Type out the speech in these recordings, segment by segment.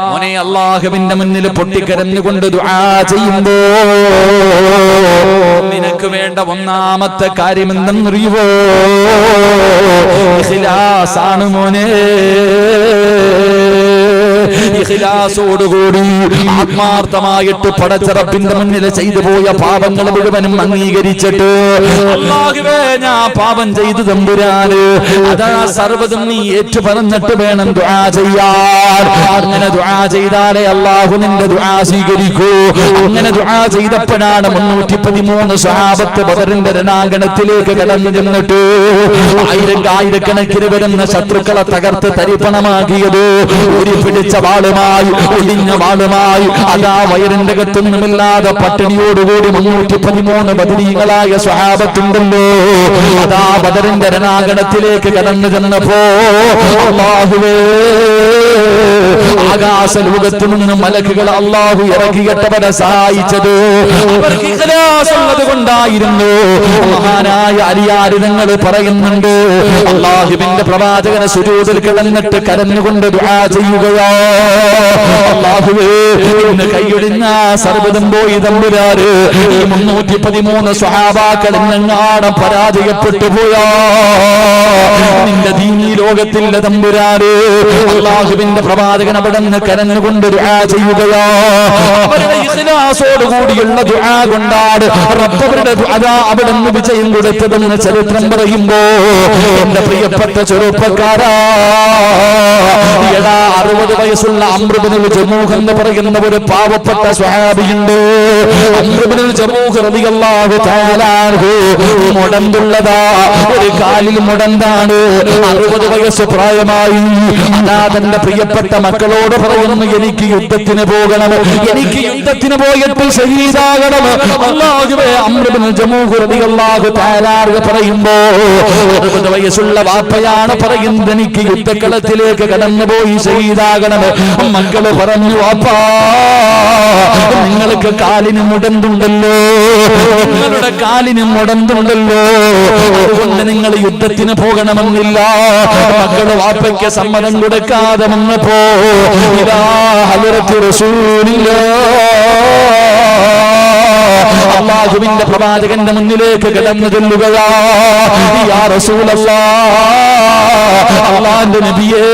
മോനെ അല്ലാഹുവിന്റെ മുന്നിൽ പൊട്ടിക്കരഞ്ഞുകൊണ്ട് ദുആ ചെയ്യുമ്പോ നിനക്ക് വേണ്ട ഒന്നാമത്തെ കാര്യം എന്തെന്നറിയുവോ? ഇഖ്ലാസാണ് മോനെ. ഇഖ്ലാസോടുകൂടി ആത്മാർത്ഥമായിട്ട് പടച്ച റബ്ബിന്റെ മുന്നിൽ ചെയ്തു പോയ പാപങ്ങൾ മുഴുവനും അംഗീകരിച്ചിട്ട് അല്ലാഹുവേ ഞാൻ പാപം ചെയ്തു തമ്പുരാന് അതാ സർവ്വതും നീ ഏറ്റു പറഞ്ഞിട്ട് വേണം ദുആ ചെയ്യാൻ. അങ്ങനെ ദുആ ചെയ്താലേ അല്ലാഹു നിന്റെ ദുആ സ്വീകരിക്കൂ. അങ്ങനെ ദുആ ചെയ്തപ്പോഴാണ് 313 സ്വഹാബത്ത് ബദറിന്റെ രണാങ്കണത്തിലേക്ക് കടന്നു ചെന്നിട്ട് ആയിരക്കണക്കിന് വരുന്ന ശത്രുക്കളെ തകർത്ത് തരിപ്പണമാക്കിയത് ഒരു പിടിച്ച വാളുമായി ഒടിഞ്ഞ വാളുമായി അതാ വയറിന്റെ കത്തൊന്നുമില്ലാതെ പട്ടിണിയോടുകൂടി 313 ബദരീകളായ സ്വഹാബത്തുണ്ടല്ലോ. അതാ ബദറിന്റെ രണാങ്കണത്തിലേക്ക് കടന്നു ചെന്നപ്പോ അല്ലാഹുവേ ആകാശ ലോകത്തു നിന്ന് മലക്കുകൾ അല്ലാഹു ഇറക്കിയിട്ടവരെ സഹായിച്ചത് അവർക്ക് ഇഖ്ലാസ് ഉള്ളത് കൊണ്ടായിരുന്നു. മഹാനായ അലിയാർ തങ്ങൾ പറയുന്നുണ്ട്, അല്ലാഹുവിന്റെ പ്രവാചകനെ സുജൂദിൽ കിടന്നിട്ട് കരഞ്ഞുകൊണ്ട് ദുആ ചെയ്യുകയാ, അല്ലാഹുവേ ഇന്ന് കൈയൊടിഞ്ഞ സർവ്വതും പോയി തമ്പുരാന് ഈ 313 സ്വഹാബാക്കൾ എന്നെങ്ങാണ് പരാജയപ്പെട്ടു പോയാ നിന്റെ ദീനീ ലോകത്തിന്റെ തമ്പുരാന്. അല്ലാഹുവിന്റെ പ്രവാചകൻ അവിടെ നിന്ന് കരഞ്ഞുകൊണ്ട് ദുആ ചെയ്യുകയാ. അവരുടെ ഇഖ്ലാസോട് കൂടിയുള്ള ദുആ കൊണ്ടാണ് റബ്ബ് അവരുടെ ദുആ അവിടെ നിന്ന് വിജയം കൊടുത്തതെന്ന് ചരിത്രം പറയുമ്പോ എന്റെ പ്രിയപ്പെട്ട ചെറുപ്പക്കാരാ, 60 വയസ്സുള്ള അംർ ഇബ്നുൽ ജമൂഹ് എന്ന് പറയുന്ന ഒരു പാവപ്പെട്ട സ്വഹാബിയുണ്ട്. അംർ ഇബ്നുൽ ജമൂഹ് റളിയല്ലാഹു തആല അൻഹു മുടന്തുള്ളതാ, ഒരു കാലിൽ മുടന്താണ്. 60 വയസ്സ് പ്രായമായി. അതാ തന്റെ പ്രിയപ്പെട്ട മക്കളോട് പറയുന്നു, എനിക്ക് യുദ്ധത്തിന് പോകണം, എനിക്ക് യുദ്ധത്തിന് പോയിട്ട് ശഹീദാകണം. അല്ലാഹുവേ അംർ ഇബ്നുൽ ജമൂഹ് റളിയല്ലാഹു തആല അൻഹു പറയുമ്പോ 60 വയസ്സുള്ള വാപ്പയാണ് പറയുന്നത്, എനിക്ക് യുദ്ധക്കളത്തിലേക്ക് കടന്നുപോയി ശഹീദാകണം. മക്കള് പറഞ്ഞു, വാപ്പാ നിങ്ങൾക്ക് കാലിന് മുടന്തുണ്ടല്ലോ, നിങ്ങളുടെ കാലിന് മുടന്തുണ്ടല്ലോ, അതുകൊണ്ട് നിങ്ങൾ യുദ്ധത്തിന് പോകണമെന്നില്ല. മക്കള് വാപ്പയ്ക്ക് സമ്മതം കൊടുക്കാതെ വന്നപ്പോ ഇതാ ഹദ്റത്ത് റസൂലുള്ളാഹ് അല്ലാഹുവിന്റെ പ്രവാചകന്റെ മുന്നിലേക്ക് കടന്നു ചെല്ലുകയാ. യാ റസൂലല്ലാഹ്, അല്ലാഹുവിന്റെ നബിയേ,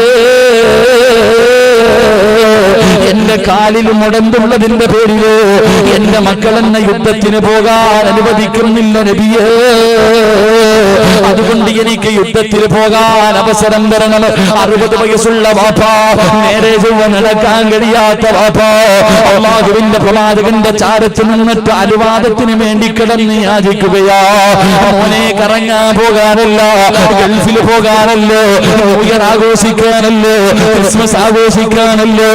എന്റെ കാലിൽ മുടന്തുള്ളതിന്റെ പേരില് എന്റെ മക്കൾ എന്നെ യുദ്ധത്തിന് പോകാൻ അനുവദിക്കുന്നില്ല നബിയേ, അതുകൊണ്ട് എനിക്ക് യുദ്ധത്തിന് പോകാൻ അവസരം തരണം. 60 വയസ്സുള്ള വാപ്പ, നേരെ ചൊവ്വ നടക്കാൻ കഴിയാത്ത വാപ്പ അല്ലാഹുവിന്റെ പ്രവാചകന്റെ ചാരത്ത് നിന്നിട്ട് അനുവാദത്തിന് വേണ്ടി കിടന്ന് യാചിക്കുകയാ. മോനെ കറങ്ങാൻ പോകാനല്ല, ഗൾഫിൽ പോകാനല്ലോ, ന്യൂ ഇയർ ആഘോഷിക്കാനല്ലോ, ക്രിസ്മസ് ആഘോഷിക്കാനല്ലോ,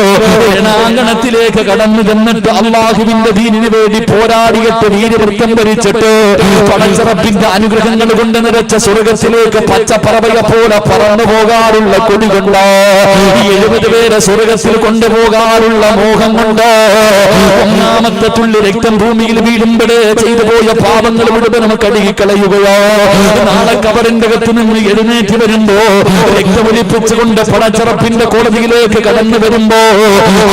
രണാങ്കണത്തിലേക്ക് കടന്നു ചെന്നിട്ട് അല്ലാഹുവിന്റെ ദീനിന് വേണ്ടി പോരാടിയിട്ട് വീരവൃത്തം ധരിച്ചിട്ട് പടച്ച റബ്ബിന്റെ അനുഗ്രഹങ്ങൾ കൊണ്ട് നിറച്ച സ്വർഗത്തിലേക്ക് പച്ചപ്പറവയെ പോലെ പറന്നു പോകാറുള്ള കൊടി കൊണ്ടോ, 70 പേരെ സ്വർഗത്തിൽ കൊണ്ടുപോകാറുള്ള മോഹം കൊണ്ടോ, ഒന്നാമത്തെ തുള്ളി രക്തം ഭൂമിയിൽ വീഴുമ്പോഴേ ചെയ്തു പോയ പാപങ്ങൾ മുഴുവനും കഴുകിക്കളയുകയോ, നാളെ കബറിന്റെ അകത്ത് നിന്ന് എഴുന്നേറ്റ് വരുമ്പോ രക്തമൊലിപ്പിച്ചുകൊണ്ട് പടച്ച റബ്ബിന്റെ കോടതിയിലേക്ക് കടന്നു വരുമ്പോ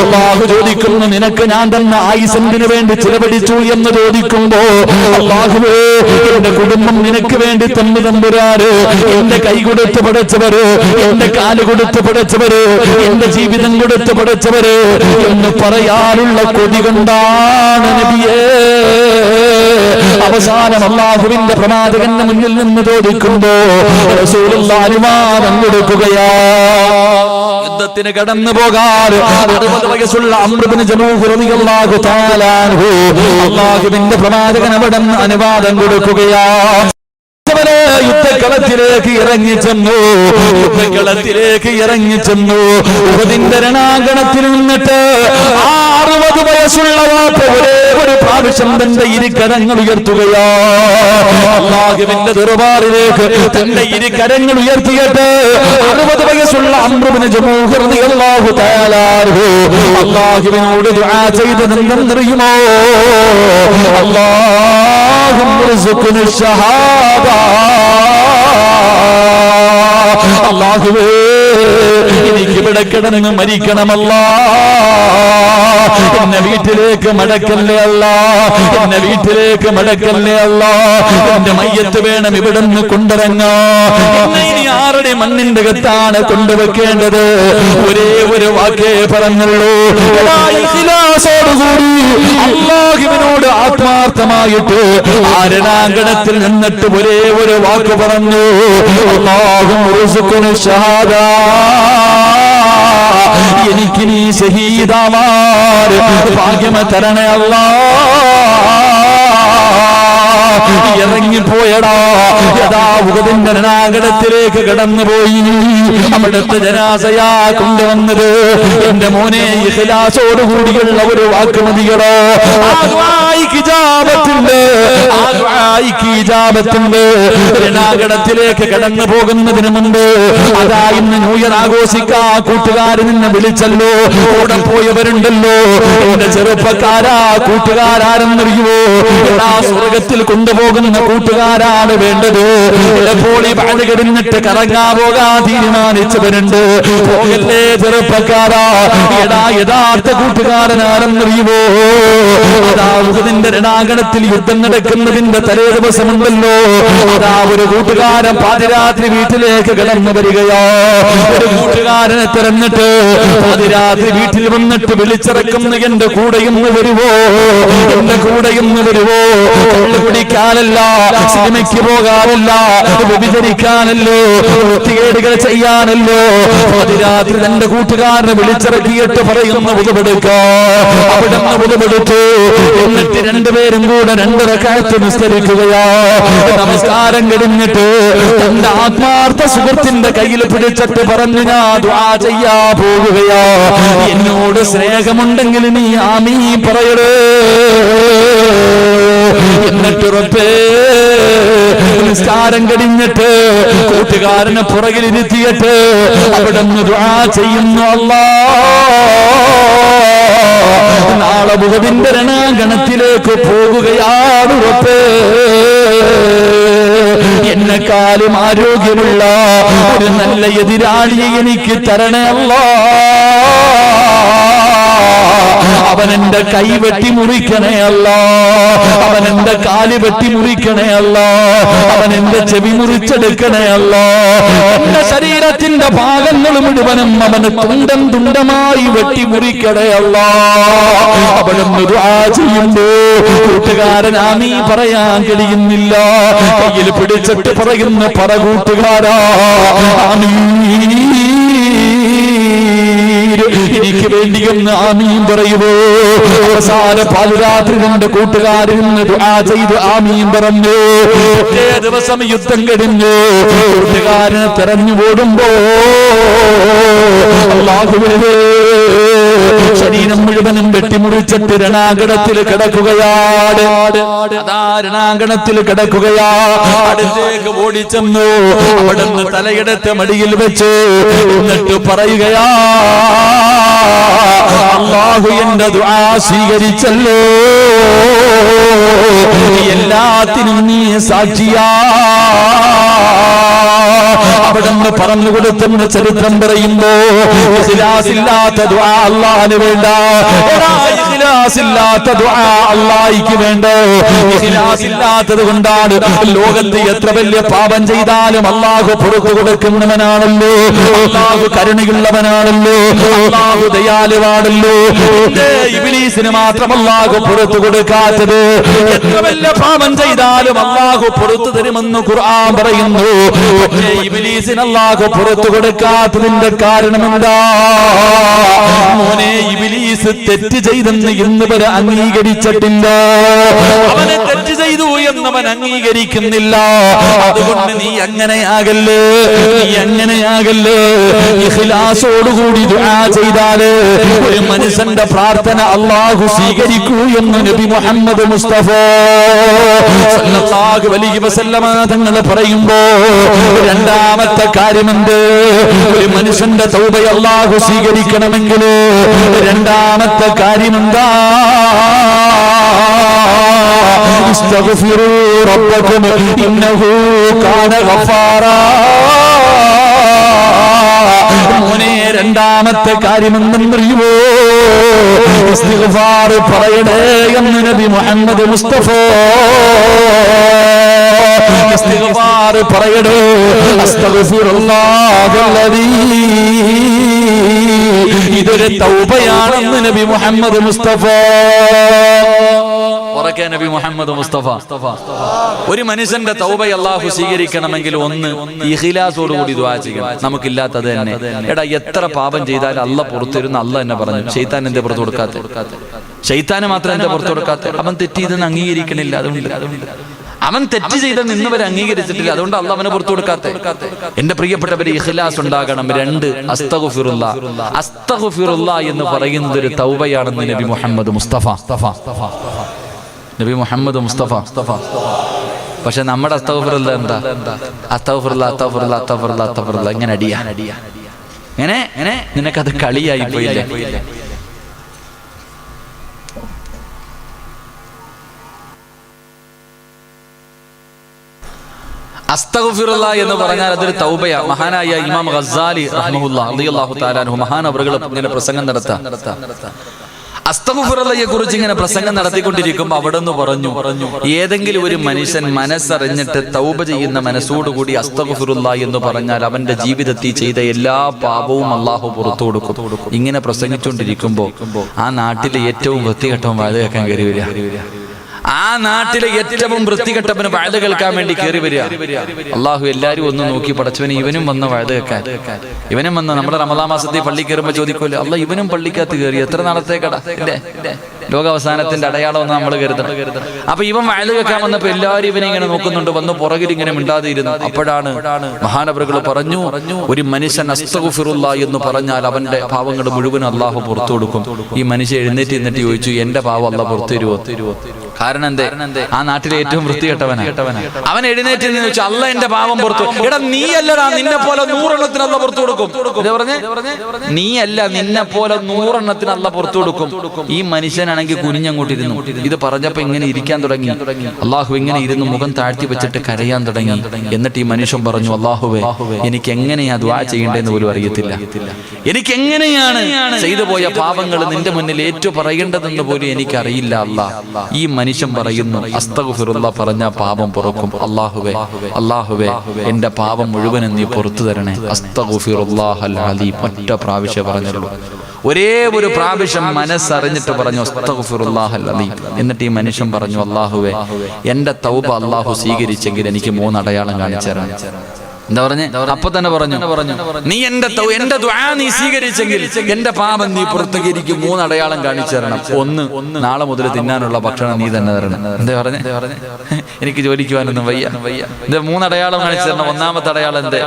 അല്ലാഹു ചോദിക്കുന്നു, നിനക്ക് ഞാൻ തന്ന ആയുസിന് വേണ്ടി ചിലവഴിച്ചു എന്ന് ചോദിക്കുമ്പോ അല്ലാഹുവേ എന്റെ കുടുംബം നിനക്ക് വേണ്ടി തന്നു തമ്പുരാന്, എന്റെ കൈ കൊടുത്ത് പടച്ചവര്, എന്റെ കാല് കൊടുത്ത് പടച്ചവര്, എന്റെ ജീവിതം കൊടുത്ത് പടച്ചവര് എന്ന് പറയാനുള്ള കൊതി കൊണ്ടാണ് നബിയേ. അവസാനം അല്ലാഹുവിന്റെ പ്രവാചകന്റെ മുന്നിൽ നിന്ന് ചോദിക്കുമ്പോ റസൂലുള്ളാഹി അനുവാദം കൊടുക്കുകയാ. യുദ്ധത്തിന് കടന്നു പോകാൻ 60 വയസ്സുള്ള അംർ ഇബ്നു ജമൂഹ് റളിയല്ലാഹു തആല അൻഹു അല്ലാഹുവിന്റെ പ്രവാചകൻ അവിടെ അനുവാദം കൊടുക്കുകയാ. യുദ്ധക്കളത്തിലേക്ക് ഇറങ്ങിച്ചെന്നു, യുദ്ധക്കളത്തിലേക്ക് ഇറങ്ങിച്ചെന്നു. ഉഹദിന്റെ രണാങ്കണത്തിൽ നിന്നിട്ട് 60 വയസ്സുള്ള വാപ്പ ഒരേ ഒരു പ്രാവശ്യം തന്റെ ഇരുകരങ്ങൾ ഉയർത്തുകയാ. അല്ലാഹുവിന്റെ ദർബാറിലേക്ക് തന്റെ ഇരുകരങ്ങൾ ഉയർത്തിയിട്ട് 60 വയസ്സുള്ള അംർ ഇബ്നു ജമൂഹ് റളിയല്ലാഹു തആല അൻഹു അല്ലാഹുവിനോട് ദുആ ചെയ്തതെന്നറിയുമോ? അല്ലാഹുമ്മ ർസുഖ്നി ഷഹാദ, അല്ലാഹുവേ എനിക്ക് ഇവിടെ കിടന്ന് മരിക്കണമല്ല, എന്നെ വീട്ടിലേക്ക് മടക്കല്ലേ അല്ല, എന്നെ വീട്ടിലേക്ക് മടക്കല്ലേ അല്ല, എന്റെ മയ്യത്ത് വേണം ഇവിടുന്ന് കൊണ്ടിറങ്ങാ. എന്നെ ഇനി ആരുടെ മണ്ണിന്റെ കത്താണ് കൊണ്ടുവെക്കേണ്ടത്? ഒരേ ഒരു വാക്കേ പറഞ്ഞുള്ളൂ, ഇഖ്ലാസോടുകൂടി അല്ലാഹുവിനോട് ആത്മാർത്ഥമായിട്ട് ആ രണാങ്കണത്തിൽ നിന്നിട്ട് ഒരേ ഒരു വാക്ക് പറഞ്ഞു, അല്ലാഹും റുസുഖുന ഷഹാദ, എനിക്ക് നീ ശഹീദാവാൻ ഭാഗ്യം തരണേ അല്ലാ. ഇറങ്ങിപ്പോയടാ, യഥാ ഉഹദിന്റെ രണാങ്കണത്തിലേക്ക് കടന്നുപോയി. അവിടുത്തെ ജനാസയാ കൊണ്ടുവന്നത്. എന്റെ മോനെ, ഇഖ്ലാസോടുകൂടിയുള്ള ഒരു വാക്ക് മതിയടോ. രണാങ്കണത്തിലേക്ക് കടന്നു പോകുന്നതിന് മുമ്പ് അതാ ഇന്ന് ന്യൂ ഇയർ ആഘോഷിക്കാ കൂട്ടുകാരൻ നിന്നെ വിളിച്ചല്ലോ, കൂടെ പോയവരുണ്ടല്ലോ. എന്റെ ചെറുപ്പക്കാരാ, കൂട്ടുകാരെന്നറിയുവോ? സ്വർഗത്തിൽ കൊണ്ടുപോകുന്ന കൂട്ടുകാരാണ് വേണ്ടത്. ചിലപ്പോൾ ഈ പാട് കിടന്നിട്ട് കറങ്ങാൻ പോകാൻ തീരുമാനിച്ചവരുണ്ട്. പോകല്ലേ ചെറുപ്പക്കാരാ, യഥാർത്ഥ കൂട്ടുകാരനാരെന്നറിയുവോ? അതാ ഉഹദിന്റെ രണാങ്കണത്തിൽ യുദ്ധം നടക്കുന്നതിന്റെ തലേ ദിവസമുണ്ടല്ലോ, അതാ ഒരു കൂട്ടുകാരൻ പാതിരാത്രി വീട്ടിലേക്ക് കടന്നു വരികയോ. ഒരു കൂട്ടുകാരനെ തിരഞ്ഞിട്ട് പാതിരാത്രി വീട്ടിൽ വന്നിട്ട് വിളിച്ചിറക്കുന്ന എന്റെ കൂടെയൊന്ന് വരുവോ, എന്റെ കൂടെയൊന്ന് വരുവോ? കുടിക്കാനല്ല, സിനിമയ്ക്ക് പോകാനല്ല, വ്യഭിചരിക്കാനല്ലോ, വൃത്തികേടുകൾ ചെയ്യാനല്ലോ. പാതിരാത്രി തന്റെ കൂട്ടുകാരനെ വിളിച്ചിറക്കിയിട്ട് പറയുന്ന ഉതവെടുക്ക. അവിടുന്ന് ഉതവെടുത്തു. എന്നിട്ട് രണ്ടുപേരും കൂടെ 2 റക്അത്ത് നിസ്കരിക്കുകയാ. നമസ്കാരം കഴിഞ്ഞിട്ട് തന്റെ ആത്മാർത്ഥ സുഹൃത്തിന്റെ കയ്യിൽ പിടിച്ചിട്ട് പറഞ്ഞു, ഞാൻ ദുആ ചെയ്യാ പോകുകയാ, എന്നോട് സ്നേഹമുണ്ടെങ്കിൽ നീ ആമീൻ പറയണേ. എന്നിട്ട് റബ്ബേ, നിസ്കാരം കഴിഞ്ഞിട്ട് കൂട്ടുകാരനെ പുറകിലിരുത്തിയിട്ട് അവിടുന്ന് ദുആ ചെയ്യുന്നു, അല്ലാഹ് നാളെ ഉഹദിന്റെ രണാങ്കണത്തിലേക്ക് പോകുകയാണ് റബ്ബേ, എന്നെക്കാളും ആരോഗ്യമുള്ള ഒരു നല്ല എതിരാളിയെ എനിക്ക് തരണേ അല്ലാഹ്. അവൻ എന്റെ കൈ വെട്ടി മുറിക്കണേ അല്ലാ, അവൻ എന്റെ കാല് വെട്ടി മുറിക്കണേ അല്ലാ, അവൻ എന്റെ ചെവി മുറിച്ചെടുക്കണേ അല്ലാ. എന്റെ ശരീരത്തിന്റെ ഭാഗങ്ങൾ മുഴുവനും അവന് തുണ്ടം തുണ്ടമായി വെട്ടി മുറിക്കണേ അല്ലാ. അവനൊന്ന് ദുആ ചെയ്യുമ്പോ കൂട്ടുകാരൻ ആമീൻ പറയാൻ കഴിയുന്നില്ല. കയ്യിൽ പിടിച്ചിട്ട് പറയുന്ന പറ കൂട്ടുകാരാ, ആമീൻ, എനിക്ക് വേണ്ടിയൊന്ന് ആമീൻ പറയുമോ? അവസാന പാതിരാത്രി രണ്ട് കൂട്ടുകാരിൽ നിന്ന് ദുആ ചെയ്ത് ആമീൻ പറഞ്ഞു. ഒറ്റേ ദിവസം യുദ്ധം കഴിഞ്ഞു. കൂട്ടുകാരനെ തെരഞ്ഞു ഓടുമ്പോ അല്ലാഹുവേ, ശരീരം മുഴുവനും വെട്ടിമുറിച്ചിട്ട് രണാങ്കണത്തിൽ കിടക്കുകയാണ്. അതാ രണാങ്കണത്തിൽ കിടക്കുകയാ. അടുത്തേക്ക് ഓടിച്ചെന്നു. അവിടുന്ന് തലയെടുത്ത് മടിയിൽ വെച്ച് എന്നിട്ട് പറയുകയാ, അല്ലാഹു എന്റെ ദുആ സ്വീകരിച്ചല്ലോ, എല്ലാത്തിനും നീ സാക്ഷിയാ. അവിടുന്ന് പറഞ്ഞു കൊടുത്തെന്ന് ചരിത്രം പറയുമ്പോ, ഇഖ്ലാസില്ലാത്ത ദുആ അല്ലാഹുവിന് വേണ്ട, ഇഖ്ലാസില്ലാത്ത ദുആ അല്ലാഹുവിക്ക് വേണ്ട. ഇഖ്ലാസില്ലാത്തത് കൊണ്ടാണ് ലോകത്ത് എത്ര വലിയ പാപം ചെയ്താലും അല്ലാഹു പുറത്തു കൊടുക്കുന്നവനാണല്ലോ, അല്ലാഹു കരുണയുള്ളവനാണല്ലോ, അല്ലാഹു ദയാലുവാണല്ലോ. ഇബ്ലീസിന് മാത്രം അല്ലാഹു പുറത്തു കൊടുക്കാത്തത്. എത്ര വലിയ പാപം ചെയ്താലും അല്ലാഹു പുറത്തു തരുമെന്ന് ഖുർആൻ പറയുന്നു. ഇബ്ലീസിന് അല്ലാഹു പുറത്തു കൊടുക്കാത്തതിന്റെ കാരണം എന്താ? മോനെ, ഇബ്ലീസ് തെറ്റ് ചെയ്തെന്ന് ഇന്ന് വരെ അംഗീകരിച്ചിട്ടില്ല. അവനെ തെറ്റ് ചെയ്തു എന്നവൻ അംഗീകരിക്കുന്നില്ല. അതുകൊണ്ട് നീ അങ്ങനെയാകല്ലേ, നീ അങ്ങനെയാകല്ലേ. ഇഖ്ലാസോടുകൂടി ദുആ ചെയ്താല് ഒരു മനുഷ്യന്റെ പ്രാർത്ഥന അല്ലാഹു സ്വീകരിക്കൂ എന്ന് നബി മുഹമ്മദ് മുസ്തഫ സല്ലല്ലാഹു അലൈഹി വസല്ലമ തങ്ങൾ പറയുമ്പോ രണ്ടാമത്തെ കാര്യമുണ്ട്. ഒരു മനുഷ്യന്റെ തൗബ അല്ലാഹു സ്വീകരിക്കണമെങ്കിൽ രണ്ടാമത്തെ കാര്യമെന്താ? ഇസ്തഗ്ഫിറൂ റബ്ബക്കും ഇന്നഹു കാന ഗഫാറാ. രണ്ടാമത്തെ കാര്യമെന്നറിയുമോ? ഇസ്തിഗ്ഫാർ പറയണേ എന്ന് നബി മുഹമ്മദ് മുസ്തഫ. ഇസ്തിഗ്ഫാർ പറയണേ. അസ്തഗ്ഫിറുല്ലാഹല്ലദീ. ഇതൊരു തൗബയാണെന്ന് നബി മുഹമ്മദ് മുസ്തഫ. ഉറക്കെ നബി മുഹമ്മദ് മുസ്തഫ. ഒരു മനുഷ്യന്റെ തൗബ അല്ലാഹു സ്വീകരിക്കണമെങ്കിൽ ഒന്ന് ഇഖ്ലാസോടുകൂടി ദുആ ചെയ്യണം. നമുക്കില്ലാത്തത് തന്നെ. എടാ, എത്ര പാപം ചെയ്താലും അല്ലാഹ് പുറത്തിരുന്ന് അല്ലാഹ് എന്നെ പറഞ്ഞു. ശൈത്താൻ എന്റെ പുറത്ത് കൊടുക്കാത്ത, ശൈത്താന് മാത്രം എന്റെ പുറത്ത് കൊടുക്കാത്ത. അവൻ തെറ്റ് ചെയ്തെന്ന് അംഗീകരിക്കണില്ല. അതുകൊണ്ട് അവൻ തെറ്റ് ചെയ്ത് നിന്നവരെ അംഗീകരിച്ചിട്ടില്ല. അതുകൊണ്ട് അല്ലാഹ് അവനെ പുറത്തു കൊടുക്കാത്ത. എന്റെ പ്രിയപ്പെട്ടവരെ, ഇഖ്ലാസ് ഉണ്ടാകണം. 2, അസ്തഗ്ഫിറുല്ലാ. അസ്തഗ്ഫിറുല്ലാ എന്ന് പറയുന്നത് ഒരു തൗബയാണെന്ന് നബി മുഹമ്മദ് മുസ്തഫ. നബി മുഹമ്മദ് മുസ്തഫ. പക്ഷെ നമ്മുടെ അസ്തഗ്ഫിറുല്ലാ എന്താ? അസ്തഗ്ഫിറുല്ലാ അസ്തഗ്ഫിറുല്ലാ അസ്തഗ്ഫിറുല്ലാ അസ്തഗ്ഫിറുല്ലാ. ഇങ്ങനെ അടിയാ. എങ്ങനെ നിനക്കത് കളിയായി പോയില്ലേ? അസ്തഗ്ഫിറുല്ലാ എന്ന് പറഞ്ഞാൽ അതൊരു തൗബയാ. മഹാനായ ഇമാം ഗസ്സാലി റളിയല്ലാഹു തആല അൻഹു മഹാനവറുകൾ ഇങ്ങനെ പ്രസംഗം നടത്താം. അസ്തഗ്ഫിറുല്ലയെ കുറിച്ച് ഇങ്ങനെ പ്രസംഗം നടത്തിക്കൊണ്ടിരിക്കുമ്പോൾ അവിടുന്ന് പറഞ്ഞു, ഏതെങ്കിലും ഒരു മനുഷ്യൻ മനസ്സറിഞ്ഞിട്ട് തൗബ ചെയ്യുന്ന മനസ്സോടുകൂടി അസ്തഗ്ഫിറുല്ലാ എന്ന് പറഞ്ഞാൽ അവന്റെ ജീവിതത്തിൽ ചെയ്ത എല്ലാ പാപവും അല്ലാഹു പുറത്തു കൊടുക്കും. ഇങ്ങനെ പ്രസംഗിച്ചുകൊണ്ടിരിക്കുമ്പോൾ ആ നാട്ടിലെ ഏറ്റവും വൃത്തികെട്ടവൻ വാഴ കേൾക്കാൻ കയറി വരിക. ആ നാട്ടിലെ ഏറ്റവും വൃത്തികെട്ടവന് വാഴ കേൾക്കാൻ വേണ്ടി കയറി വരിക. അള്ളാഹു എല്ലാരും ഒന്ന് നോക്കി, പടച്ചവന് ഇവനും വന്ന വാഴ കേൾക്കാൻ. ഇവനും വന്ന നമ്മുടെ റമദാൻ മാസത്തിൽ പള്ളി കയറുമ്പോൾ ചോദിക്കുമല്ലോ, അല്ലാഹ് ഇവനും പള്ളിക്കകത്ത് കയറി, എത്ര നാളത്തേക്കടാ? ലോകാവസാനത്തിന്റെ അടയാളം ഒന്ന് നമ്മൾ കരുതണം. അപ്പൊ ഇവൻ വാഴ കേൾക്കാൻ വന്നപ്പോ എല്ലാവരും ഇവനെ ഇങ്ങനെ നോക്കുന്നുണ്ട്. വന്ന് പുറകിൽ ഇങ്ങനെ മിണ്ടാതിരുന്നു. അപ്പോഴാണ് മഹാനവറുകൾ പറഞ്ഞു, ഒരു മനുഷ്യൻ അസ്തഗ്ഫിറുല്ലാ എന്ന് പറഞ്ഞാൽ അവന്റെ പാവങ്ങൾ മുഴുവൻ അള്ളാഹു പുറത്തു കൊടുക്കും. ഈ മനുഷ്യൻ എഴുന്നേറ്റ് ചോദിച്ചു, എന്റെ പാവം അള്ളാഹ് പുറത്തു തരുമോ? കാരണം എന്തേ? ആ നാട്ടിലെ ഏറ്റവും വൃത്തികെട്ടവനാ. അവൻ എഴുന്നേറ്റ് ചോദിച്ചു, അല്ല എന്റെ പാവം പുറത്തു. എടാ, നീ അല്ലടാ, നിന്നെ പോലെ 100 എണ്ണത്തിന് അല്ല പുറത്തു കൊടുക്കും. നീ അല്ല, നിന്നെ പോലെ 100 എണ്ണത്തിന് അല്ല പുറത്തു കൊടുക്കും. ഈ മനുഷ്യനാണെങ്കിൽ കുനിഞ്ഞങ്ങോട്ടിരുന്നു. ഇത് പറഞ്ഞപ്പോ ഇങ്ങനെ ഇരിക്കാൻ തുടങ്ങി. അള്ളാഹു ഇങ്ങനെ ഇരുന്ന് മുഖം താഴ്ത്തി വെച്ചിട്ട് കരയാൻ തുടങ്ങി. എന്നിട്ട് ഈ മനുഷ്യൻ പറഞ്ഞു, അള്ളാഹുവേ, എനിക്ക് എങ്ങനെയാ ദുആ ചെയ്യേണ്ടതെന്ന് പോലും അറിയത്തില്ല. എനിക്ക് എങ്ങനെയാണ് ചെയ്തു പോയ പാപങ്ങൾ നിന്റെ മുന്നിൽ ഏറ്റു പറയേണ്ടതെന്ന് പോലും എനിക്കറിയില്ല അല്ലാഹ്. ഈ മനുഷ്യൻ പറയുന്നു, അസ്തഗ്ഫിറുല്ലാ പറഞ്ഞ പാപം പുറക്കും. അല്ലാഹുവേ എന്റെ പാപം മുഴുവനും നീ പുറത്തു തരണേ. അസ്തഗ്ഫിറുല്ലാഹൽ അലീം. ഒറ്റ പ്രാവശ്യം പറഞ്ഞുള്ളൂ. ഒരേ ഒരു പ്രാവശ്യം മനസ്സറിഞ്ഞിട്ട് പറഞ്ഞു, അസ്തഗ്ഫിറുല്ലാഹൽ അലീം. എന്നിട്ട് ഈ മനുഷ്യൻ പറഞ്ഞു, അല്ലാഹുവേ, എന്റെ തൗബ അല്ലാഹു സ്വീകരിച്ചെങ്കിൽ എനിക്ക് 3 അടയാളം കാണിച്ചു തരണം. എന്താ പറഞ്ഞേ? അപ്പൊ തന്നെ പറഞ്ഞു, നീ എന്റെ ദുആ നീ സ്വീകരിച്ചെങ്കിൽ എന്റെ പാപം നീ പുറത്തേക്ക് എനിക്ക് 3 അടയാളം കാണിച്ചു തരണം. 1, നാളെ മുതൽ തിന്നാനുള്ള ഭക്ഷണം നീ തന്നെ തരണം. എന്താ പറഞ്ഞേ? എനിക്ക് ജോലിക്ക് പോകാനൊന്നും വയ്യ. ഇത് 3 അടയാളം കാണിച്ചു തരണം. 1ാമത്തെ അടയാളം എന്തേ?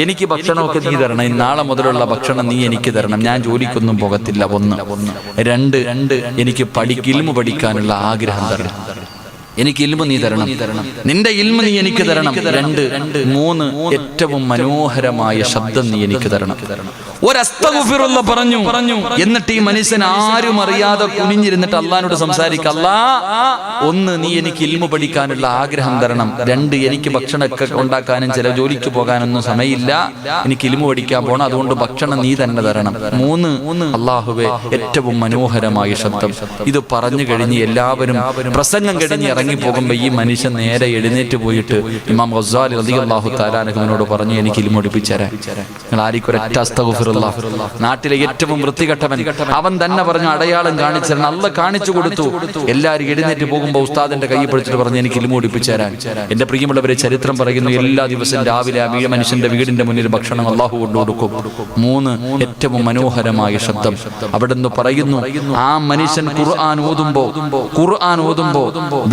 എനിക്ക് ഭക്ഷണമൊക്കെ നീ തരണം. നാളെ മുതലുള്ള ഭക്ഷണം നീ എനിക്ക് തരണം. ഞാൻ ജോലിക്കൊന്നും പോകത്തില്ല. 1. 2, എനിക്ക് ഇൽമു പഠിക്കാനുള്ള ആഗ്രഹം തരണം. എനിക്ക് ഇൽമു നീ തരണം. നിന്റെ ഇൽമു നീ എനിക്ക് തരണം. 2, 3 ഏറ്റവും മനോഹരമായ ശബ്ദം നീ എനിക്ക് തരണം. ഒരു അസ്തഗ്ഫിറുല്ലാ പറഞ്ഞു. എന്നിട്ട് ഈ മനുഷ്യൻ ആരും അറിയാതെ കുനിഞ്ഞിരുന്നിട്ട് അള്ളാഹിനോട് സംസാരിക്കുക. അല്ലാഹ്, 1 നീ എനിക്ക് ഇൽമു പഠിക്കാനുള്ള ആഗ്രഹം തരണം. 2 എനിക്ക് ഭക്ഷണമൊക്കെ ഉണ്ടാക്കാനും ചില ജോലിക്ക് പോകാനൊന്നും സമയമില്ല. എനിക്ക് ഇൽമു പഠിക്കാൻ പോകണം. അതുകൊണ്ട് ഭക്ഷണം നീ തന്നെ തരണം. 3 അല്ലാഹുവേ ഏറ്റവും മനോഹരമായ ശബ്ദം. ഇത് പറഞ്ഞു കഴിഞ്ഞ് എല്ലാവരും പ്രസംഗം കഴിഞ്ഞ് ഇറങ്ങി പോകുമ്പോ ഈ മനുഷ്യൻ നേരെ എഴുന്നേറ്റ് പോയിട്ട് ഇമാം ഗസ്സാലി റളിയല്ലാഹു തആല അൻഹുവിനോട് പറഞ്ഞു, എനിക്ക് ഇൽമു പഠിപ്പിച്ചു തരാൻ. നിങ്ങൾ ആർക്കും ഒരൊറ്റ അസ്തഗ്ഫിറുല്ലാ. നാട്ടിലെ ഏറ്റവും വൃത്തികെട്ടവൻ അവൻ തന്നെ പറഞ്ഞു, അടയാളം കാണിച്ചു തരണം. അല്ലാഹ് കാണിച്ചു കൊടുത്തു. എല്ലാവരും എഴുന്നേറ്റ് പോകുമ്പോൾ ഉസ്താദിന്റെ കൈ പിടിച്ചിട്ട് പറഞ്ഞു, എനിക്ക് ഇൽമു പഠിപ്പിച്ചു തരാൻ. എന്റെ പ്രിയമുള്ളവരെ, ചരിത്രം പറയുന്നു, എല്ലാ ദിവസവും രാവിലെ ആ മനുഷ്യന്റെ വീടിന്റെ മുന്നിൽ ഭക്ഷണം അല്ലാഹു കൊണ്ടുകൊടുക്കും. 3 ഏറ്റവും മനോഹരമായ ശബ്ദം. അവിടുന്ന് പറയുന്നു, ആ മനുഷ്യൻ ഖുർആൻ ഓതുമ്പോ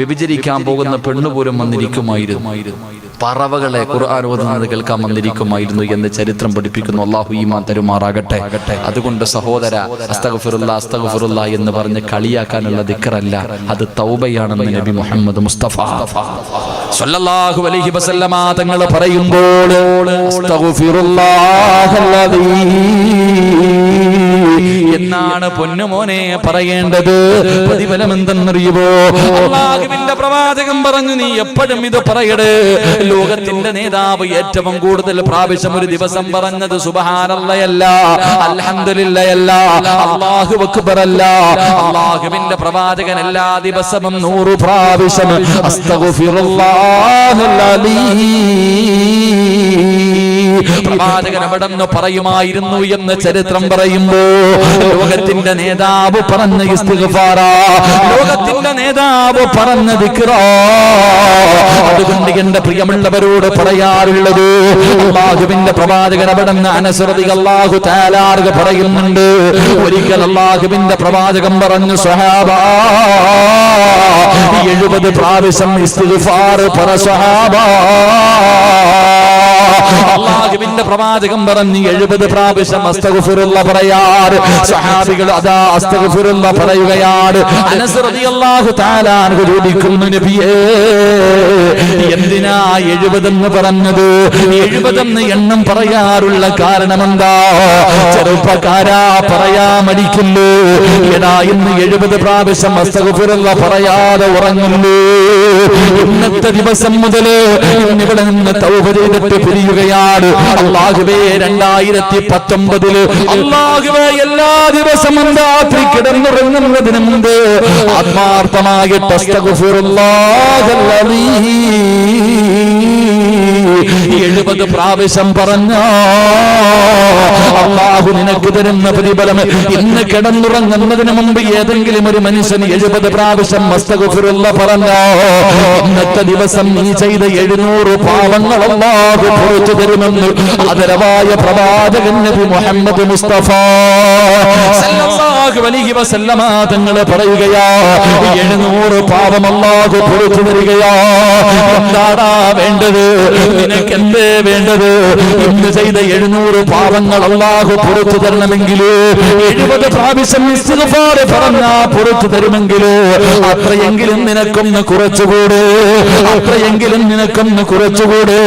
വ്യഭിചരിക്കാൻ പോകുന്ന പെണ്ണുപോലും വന്നിരിക്കുമായിരുന്നു. പറവകളെ ഖുർആൻ ഓതുന്നത് കേൾക്കാൻ വന്നിരിക്കുമായിരുന്നു എന്ന് ചരിത്രം പഠിപ്പിക്കുന്നു. അല്ലാഹു ഈമാൻ തരുമാറാകട്ടെ. അതുകൊണ്ട് സഹോദര, അസ്തഗ്ഫിറുല്ലാ എന്ന് പറഞ്ഞ് കളിയാക്കാനുള്ള ദിക്റല്ല, അത് തൗബയാണെന്ന് നബി മുഹമ്മദ് മുസ്തഫ സ്വല്ലല്ലാഹു അലൈഹി വസല്ലമ തങ്ങൾ പറയുമ്പോൾ എന്നാണ് പൊന്നുമോനെ പറയേണ്ടത്. പ്രതിഫലം എന്തെന്നറിയുമോ? അല്ലാഹുവിന്റെ പ്രവാചകൻ പറഞ്ഞു, നീ എപ്പോഴും ഇത് പറയടേ. ലോകത്തിന്റെ നേതാവ് ഏറ്റവും കൂടുതൽ പ്രാവശ്യം ഒരു ദിവസം പറഞ്ഞത് സുബ്ഹാനല്ലാഹല്ല, അൽഹംദുലില്ലാഹല്ല, അല്ലാഹു അക്ബർ അല്ല. അല്ലാഹുവിന്റെ പ്രവാചകൻ എല്ലാ ദിവസവും 100 പ്രാവശ്യം അസ്തഗ്ഫിറുല്ലാഹൽ അലീം പ്രവാചകൻ അവിടെന്ന് പറയുമായിരുന്നു എന്ന് ചരിത്രം പറയുമ്പോ ലോകത്തിന്റെ നേതാവ് പറഞ്ഞ ഇസ്തിഗ്ഫാറാ, ലോകത്തിന്റെ നേതാവ് പറഞ്ഞ ദിക്റാ. അതുകൊണ്ട് എന്റെ പ്രിയമുള്ളവരോട് പറയാറുള്ളത്, അല്ലാഹുവിന്റെ പ്രവാചകൻ അവിടെന്ന് അനസ് റളിയല്ലാഹു തആല അൻഹു പറയുന്നുണ്ട്, ഒരിക്കൽ അല്ലാഹുവിന്റെ പ്രവാചകൻ പറഞ്ഞു, സ്വഹാബാ 70 പ്രാവശ്യം ഇസ്തിഗ്ഫാർ പറ സ്വഹാബാ. അല്ലാഹുവിന്റെ പ്രവാചകൻ പറഞ്ഞു 70 പ്രാവശ്യം അസ്തഗ്ഫിറുല്ലാഹ് പറയാറ്. സ്വഹാബികൾ അതാ അസ്തഗ്ഫിറുല്ലാഹ് പറയുകയാണ്. അനസ് റളിയല്ലാഹു തആല അൻഹു ചോദിക്കുന്നു, നബിയേ എന്തിനാ 70 എന്ന് പറഞ്ഞത്? 70 എന്ന് എണ്ണം പറയാറുള്ള കാരണം എന്താ? ചെറുപ്പക്കാരാ പറയാ മടിക്കുന്നു. എടാ ഇന്ന് 70 പ്രാവശ്യം അസ്തഗ്ഫിറുല്ലാഹ് പറയാതെ ഉറങ്ങുന്നു. ഇന്നത്തെ ദിവസം മുതൽ ഇന്നിവിടെ നിന്ന് തൗബ ചെയ്തിട്ട് പിരിയുകയാണ്. അല്ലാഹുവേ 2019 അല്ലാഹുവേ എല്ലാ ദിവസവും രാത്രി കിടന്നുറങ്ങുന്നതിന് മുമ്പ് ആത്മാർത്ഥമായിട്ട് അസ്തഗ്ഫിറുല്ലാഹൽ അലീം 70 പ്രാവശ്യം പറഞ്ഞ അല്ലാഹു നിനക്ക് തരുന്ന പ്രതിഫലം. ഇന്ന് കിടന്നുറങ്ങുന്നതിന് മുമ്പ് ഏതെങ്കിലും ഒരു മനുഷ്യന് 70 പ്രാവശ്യം അസ്തഗ്ഫിറുല്ലാഹ് പറഞ്ഞ ഇന്നത്തെ ദിവസം നീ ചെയ്ത 700 പാവങ്ങൾ അല്ലാഹു പുറത്തു തരുമെന്ന് ആദരവായ പ്രവാചകൻ നബി മുഹമ്മദ് മുസ്തഫ സല്ലല്ലാഹു അലൈഹി വസല്ലമ തങ്ങൾ പറയുകയാ, 700 പാവം അല്ലാഹു പുറത്തു തരികയാ. എന്താടാ വേണ്ടത്? നിനക്ക് എന്തേ വേണ്ടത്? ഇന്ന് ചെയ്ത 700 പാവങ്ങൾ അല്ലാഹു പുറത്തു തരണമെങ്കിൽ 70 പ്രാവശ്യം ഇസ്തിഗ്ഫാർ പറഞ്ഞാ പുറത്തു തരുമെങ്കിൽ അത്രയെങ്കിലും നിനക്കൊന്ന് കുറച്ചുകൂടെ, അത്രയെങ്കിലും നിനക്കൊന്ന് കുറച്ചുകൂടെ.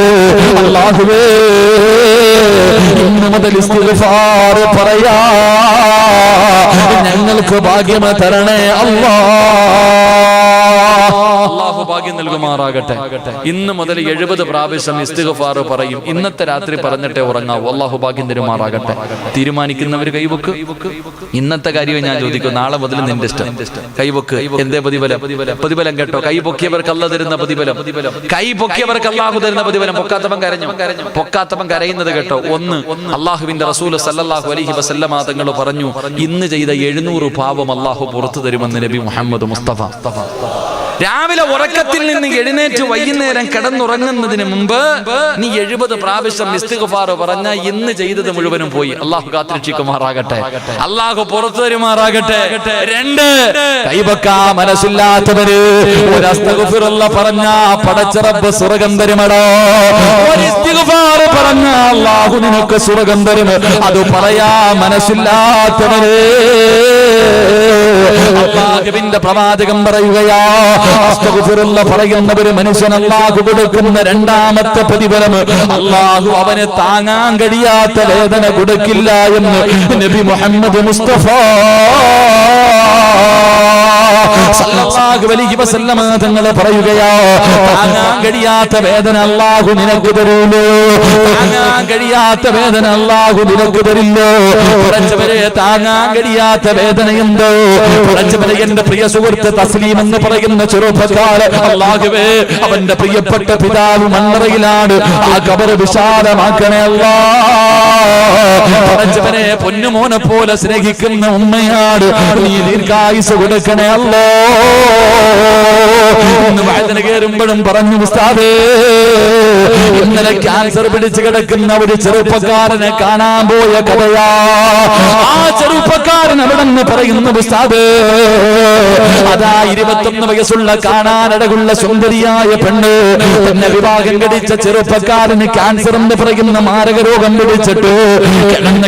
അല്ലാഹുവേ ഇന്ന് മുതൽ ഇസ്തിഗ്ഫാർ പറയാ ഞങ്ങൾക്ക് ഭാഗ്യം തരണേ അല്ലാഹു ഭാഗ്യം നൽകുമാറാകട്ടെ. ഇന്ന് മുതൽ 70 പ്രാവശ്യം ഇസ്തിഗ്ഫാർ പറയും. ഇന്നത്തെ രാത്രി പറഞ്ഞിട്ടേ ഉറങ്ങാവൂ. അല്ലാഹു ഭാഗ്യം തരുമാറാകട്ടെ. തീരുമാനിക്കുന്നവർ കൈവക്ക്. ഇന്നത്തെ കാര്യം ഞാൻ ചോദിക്കും, നാളെ മുതൽ നിന്റെ ഇഷ്ടം. കൈവക്ക്. എന്തേ പ്രതിഫലം? പ്രതിഫലം കേട്ടോ. കൈ പൊക്കിയവർക്ക് അല്ലാഹു തരുന്ന പ്രതിഫലം. കൈ പൊക്കിയവർക്ക് അല്ലാഹു തരുന്ന പ്രതിഫലം. പൊക്കാത്തവൻ കരഞ്ഞു. പൊക്കാത്തവൻ കരയുന്നത് കേട്ടോ. ഒന്ന് അല്ലാഹുവിന്റെ റസൂൽ സല്ലല്ലാഹു അലൈഹി വസല്ലമ തങ്ങൾ പറഞ്ഞു, ഇന്ന് ചെയ്ത 700 പാവം അല്ലാഹു പുറത്തു തരുമെന്ന് നബി മുഹമ്മദ് മുസ്തഫ. രാവിലെ ഉറക്കത്തിൽ നിന്ന് എഴുന്നേറ്റ് വൈകുന്നേരം കിടന്നുറങ്ങുന്നതിന് മുമ്പ് നീ 70 പ്രാവശ്യം ഇസ്തിഗ്ഫാർ പറഞ്ഞ ഇന്ന് ചെയ്തത് മുഴുവനും പോയി. അല്ലാഹു കാത്തിരക്ഷിക്കുമാറാകട്ടെ. അല്ലാഹു പുറത്തു തരുമാറാകട്ടെ. 2 കൈവക്കാ മനസ്സില്ലാത്തവര് ഒരു അസ്തഗ്ഫിറുല്ലാഹ് പറഞ്ഞ പടച്ച റബ്ബ് സ്വർഗ്ഗം തരുമടോ. ഒരു ഇസ്തിഗ്ഫാർ പറഞ്ഞ അല്ലാഹു നിനക്ക് സ്വർഗ്ഗം തരും. അത് പറയാ മനസ്സില്ലാത്തവര് അല്ലാഹുവിന്റെ പ്രവാചകൻ പറയുകയാ, അസ്തഗ്ഫിറുല്ലാഹ് പറയുന്ന ഒരു മനുഷ്യൻ അല്ലാഹു കൊടുക്കുന്ന രണ്ടാമത്തെ പ്രതിഫലം അല്ലാഹു അവന് താങ്ങാൻ കഴിയാത്ത വേദന കൊടുക്കില്ല എന്ന് നബി മുഹമ്മദ് മുസ്തഫ സല്ലല്ലാഹു അലൈഹി വസല്ലമ തങ്ങൾ പറയുകയാ, താങ്ങാൻ കഴിയാത്ത വേദന അല്ലാഹു നിനക്ക് തരുമല്ലോ. താങ്ങാൻ കഴിയാത്ത വേദന അല്ലാഹു നിനക്ക് തരില്ലോ. കുറച്ചവരെ താങ്ങാൻ കഴിയാത്ത വേദന എന്തോ. കുറച്ചവരെ എന്റെ പ്രിയ സുഹൃത്ത് തസ്ലീം എന്ന് പറയുന്ന ചെറുപ്പക്കാരൻ, അല്ലാഹുവേ അവന്റെ പ്രിയപ്പെട്ട പിതാവ് മണ്ണറയിലാണ്. ആ ഖബർ വിശാലമാക്കണേ അല്ലാഹ്. കുറച്ചവരെ പൊന്നുമോനെ പോലെ സ്നേഹിക്കുന്ന ഉമ്മയാണ്. നീ ദീർഘായുസ് കൊടുക്കണേ അല്ലാഹ്. ഇന്ന് വേദന കയറുമ്പോഴും പറഞ്ഞു, ഉസ്താദേ ഇന്നലെ ക്യാൻസർ പിടിച്ചു കിടക്കുന്ന ഒരു ചെറുപ്പക്കാരനെ കാണാൻ പോയ കഥയാ. ആ ചെറുപ്പക്കാരൻ അവിടെ നിന്ന് പറയുന്നു, ഉസ്താദേ അതാ 21 വയസ്സുള്ള കാണാനടകുള്ള സുന്ദരിയായ പെണ്ണ് തന്നെ വിവാഹം കഴിച്ച ചെറുപ്പക്കാരന് ക്യാൻസർ എന്ന് പറയുന്ന മാരക രോഗം പിടിച്ചിട്ട്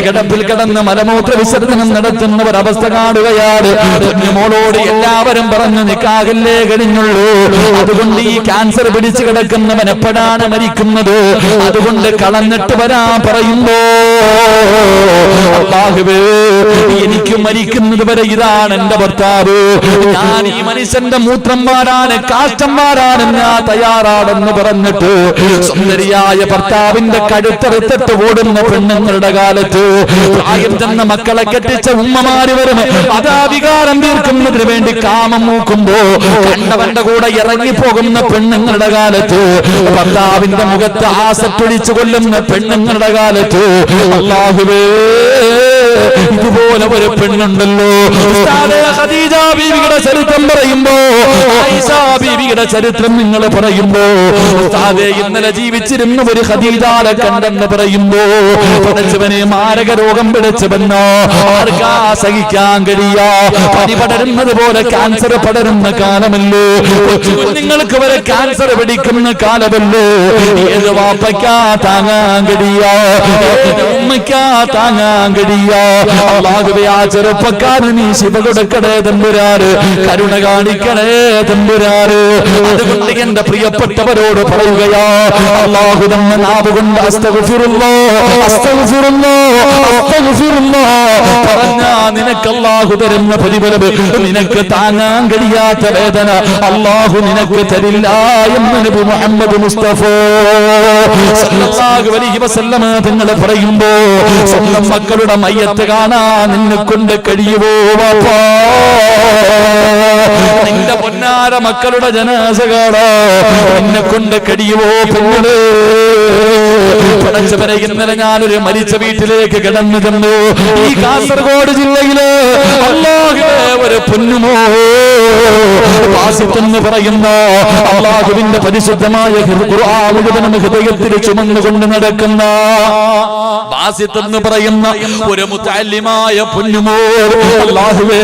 കിടപ്പിൽ കിടന്ന് മലമൂത്ര വിസർജനം നടത്തുന്ന ഒരവസ്ഥ കാണുകയാണ്. കുഞ്ഞുമോളോട് എല്ലാവരും പറഞ്ഞു, നിക്കാഹല്ലേ കഴിഞ്ഞുള്ളൂ, അതുകൊണ്ട് ഈ ക്യാൻസർ പിടിച്ചു കിടക്കുന്നവൻ എപ്പോ മരണപ്പെടാണ് മരിക്കുന്നത്. അതുകൊണ്ട് കളഞ്ഞിട്ട് വരാൻ പറയുമ്പോ അല്ലാഹുവേ എനിക്ക് മരിക്കുന്നത് വരെ ഇതാണ് എന്റെ ഭർത്താവ്, ഞാൻ ഈ മനുഷ്യന്റെ മൂത്രം വാരാന് കാഷ്ടം വാരാനും ഞാൻ തയ്യാറാണെന്ന് പറഞ്ഞിട്ട് സുന്ദരിയായ ഭർത്താവിന്റെ കഴുത്തെടുത്തിട്ട് ഓടുന്ന പെണ്ണുങ്ങളുടെ കാലത്ത് പ്രായം ചെന്ന മക്കളെ കെട്ടിച്ച ഉമ്മമാര് വരും അതാ വികാരം തീർക്കുന്നതിന് വേണ്ടി കാമം മൂക്കുമ്പോ കണ്ടവന്റെ കൂടെ ഇറങ്ങിപ്പോകുന്ന പെണ്ണുങ്ങളുടെ കാലത്ത് ഭർത്താവിന്റെ മുഖത്ത് ആസപ്പൊടിച്ചു കൊല്ലുന്ന പെണ്ണുങ്ങളുടെ കാലത്ത് അല്ലാഹുവേ ഇതുപോലെ ഒരു പെണ്ണുണ്ടല്ലോ. ഖദീജ ബീവിയുടെ ചരിത്രം പറയുമ്പോ, ആയിഷ ബീവിയുടെ ചരിത്രം നിങ്ങൾ പറയുമ്പോ, ഇന്നലെ ജീവിച്ചിരുന്ന ഒരു ഖദീജയെ കണ്ടെന്ന് പറയുമ്പോ പഠിച്ചവനെ മാരക രോഗം പിടിച്ചവന്നോ ആർക്കാ സഹിക്കാൻ കഴിയാ? പനി പടരുന്നത് പോലെ ക്യാൻസർ പടരുന്ന കാലമല്ലോ, കുഞ്ഞുങ്ങൾക്ക് വരെ ക്യാൻസർ പിടിക്കുന്ന കാലമല്ലോ. ഏത് വാപ്പയ്ക്കാ താങ്ങാൻ കഴിയാ? ഏത് ഉമ്മയ്ക്കാ താങ്ങാൻ കഴിയാ? അല്ലാഹുവേ ആ ചെറുപ്പക്കാരന് നീ ശിവ കൊടുക്കണേ തമ്പുരാന്, കരുണ കാണിക്കണേ തമ്പുരാന്. അതുകൊണ്ട് എന്റെ പ്രിയപ്പെട്ടവരോട് പറയുകയാ, അല്ലാഹു തന്ന നാവ് കൊണ്ട് അസ്തഗ്ഫിറുല്ലാഹ് അസ്തഗ്ഫിറുല്ലാഹ് അസ്തഗ്ഫിറുല്ലാഹ് പറഞ്ഞാ നിനക്ക് അല്ലാഹു തരുന്ന പ്രതിഫലം നിനക്ക് താങ്ങാൻ കഴിയാത്ത വേദന അല്ലാഹു നിനക്ക് തരില്ല എന്ന് നബി മുഹമ്മദ് മുസ്തഫ സല്ലല്ലാഹു അലൈഹി വസല്ലം തങ്ങൾ പറയുമ്പോ, സ്വന്തം മക്കളുടെ മയ്യത്ത് കാണാൻ നിന്നെ കൊണ്ട് കഴിയുമോ വാപ്പാ? നിന്റെ പൊന്നാര മക്കളുടെ ജനാസ കാണാൻ നിന്നെ കൊണ്ട് കഴിയുമോ പെങ്ങള്? പടച്ചവനെ ഇന്നലെ ഞാനൊരു മരിച്ച വീട്ടിലേക്ക് കിടന്നു ചെന്നു. ഈ കാസർഗോഡ് ജില്ലയില് അല്ലാഹുവേ ഒരു പൊന്നുമോ വാസിത്ത് എന്ന് പറയുന്ന അല്ലാഹുവിന്റെ പരിശുദ്ധമായ ഖുർആൻ മുഴുവനും ഹൃദയത്തിൽ ചുമന്നുകൊണ്ട് നടക്കുന്ന വാസിത്ത് എന്ന് പറയുന്ന ഒരു മുതഅല്ലിമായ പൊന്നുമോ അല്ലാഹുവേ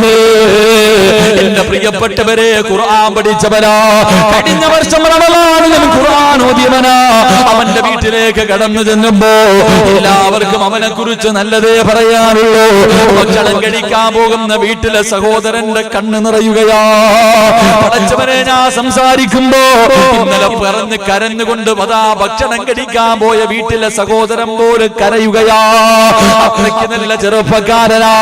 എന്റെ പ്രിയപ്പെട്ടവരെ ഖുർആൻ പഠിച്ചവരാ, കഴിഞ്ഞ വർഷം റമളാനിൽ ഖുർആൻ ഓതിയവനാ. അവന്റെ വീട്ടിലേക്ക് കടന്നു ചെല്ലുമ്പോ എല്ലാവർക്കും അവനെ കുറിച്ച് നല്ലതേ പറയാനുള്ളൂ. ഭക്ഷണം കഴിക്കാൻ പോകുന്ന വീട്ടിലെ സഹോദരന്റെ കണ്ണ് നിറയുകയാ. പടച്ചവനെ ഞാൻ സംസാരിക്കുമ്പോ ഇന്നലെ പറഞ്ഞ് കരഞ്ഞുകൊണ്ട് അതാ ഭക്ഷണം കഴിക്കാൻ പോയ വീട്ടിലെ സഹോദരൻ പോലും കരയുകയാ. അത്രയ്ക്ക് നല്ല ചെറുപ്പക്കാരനാ.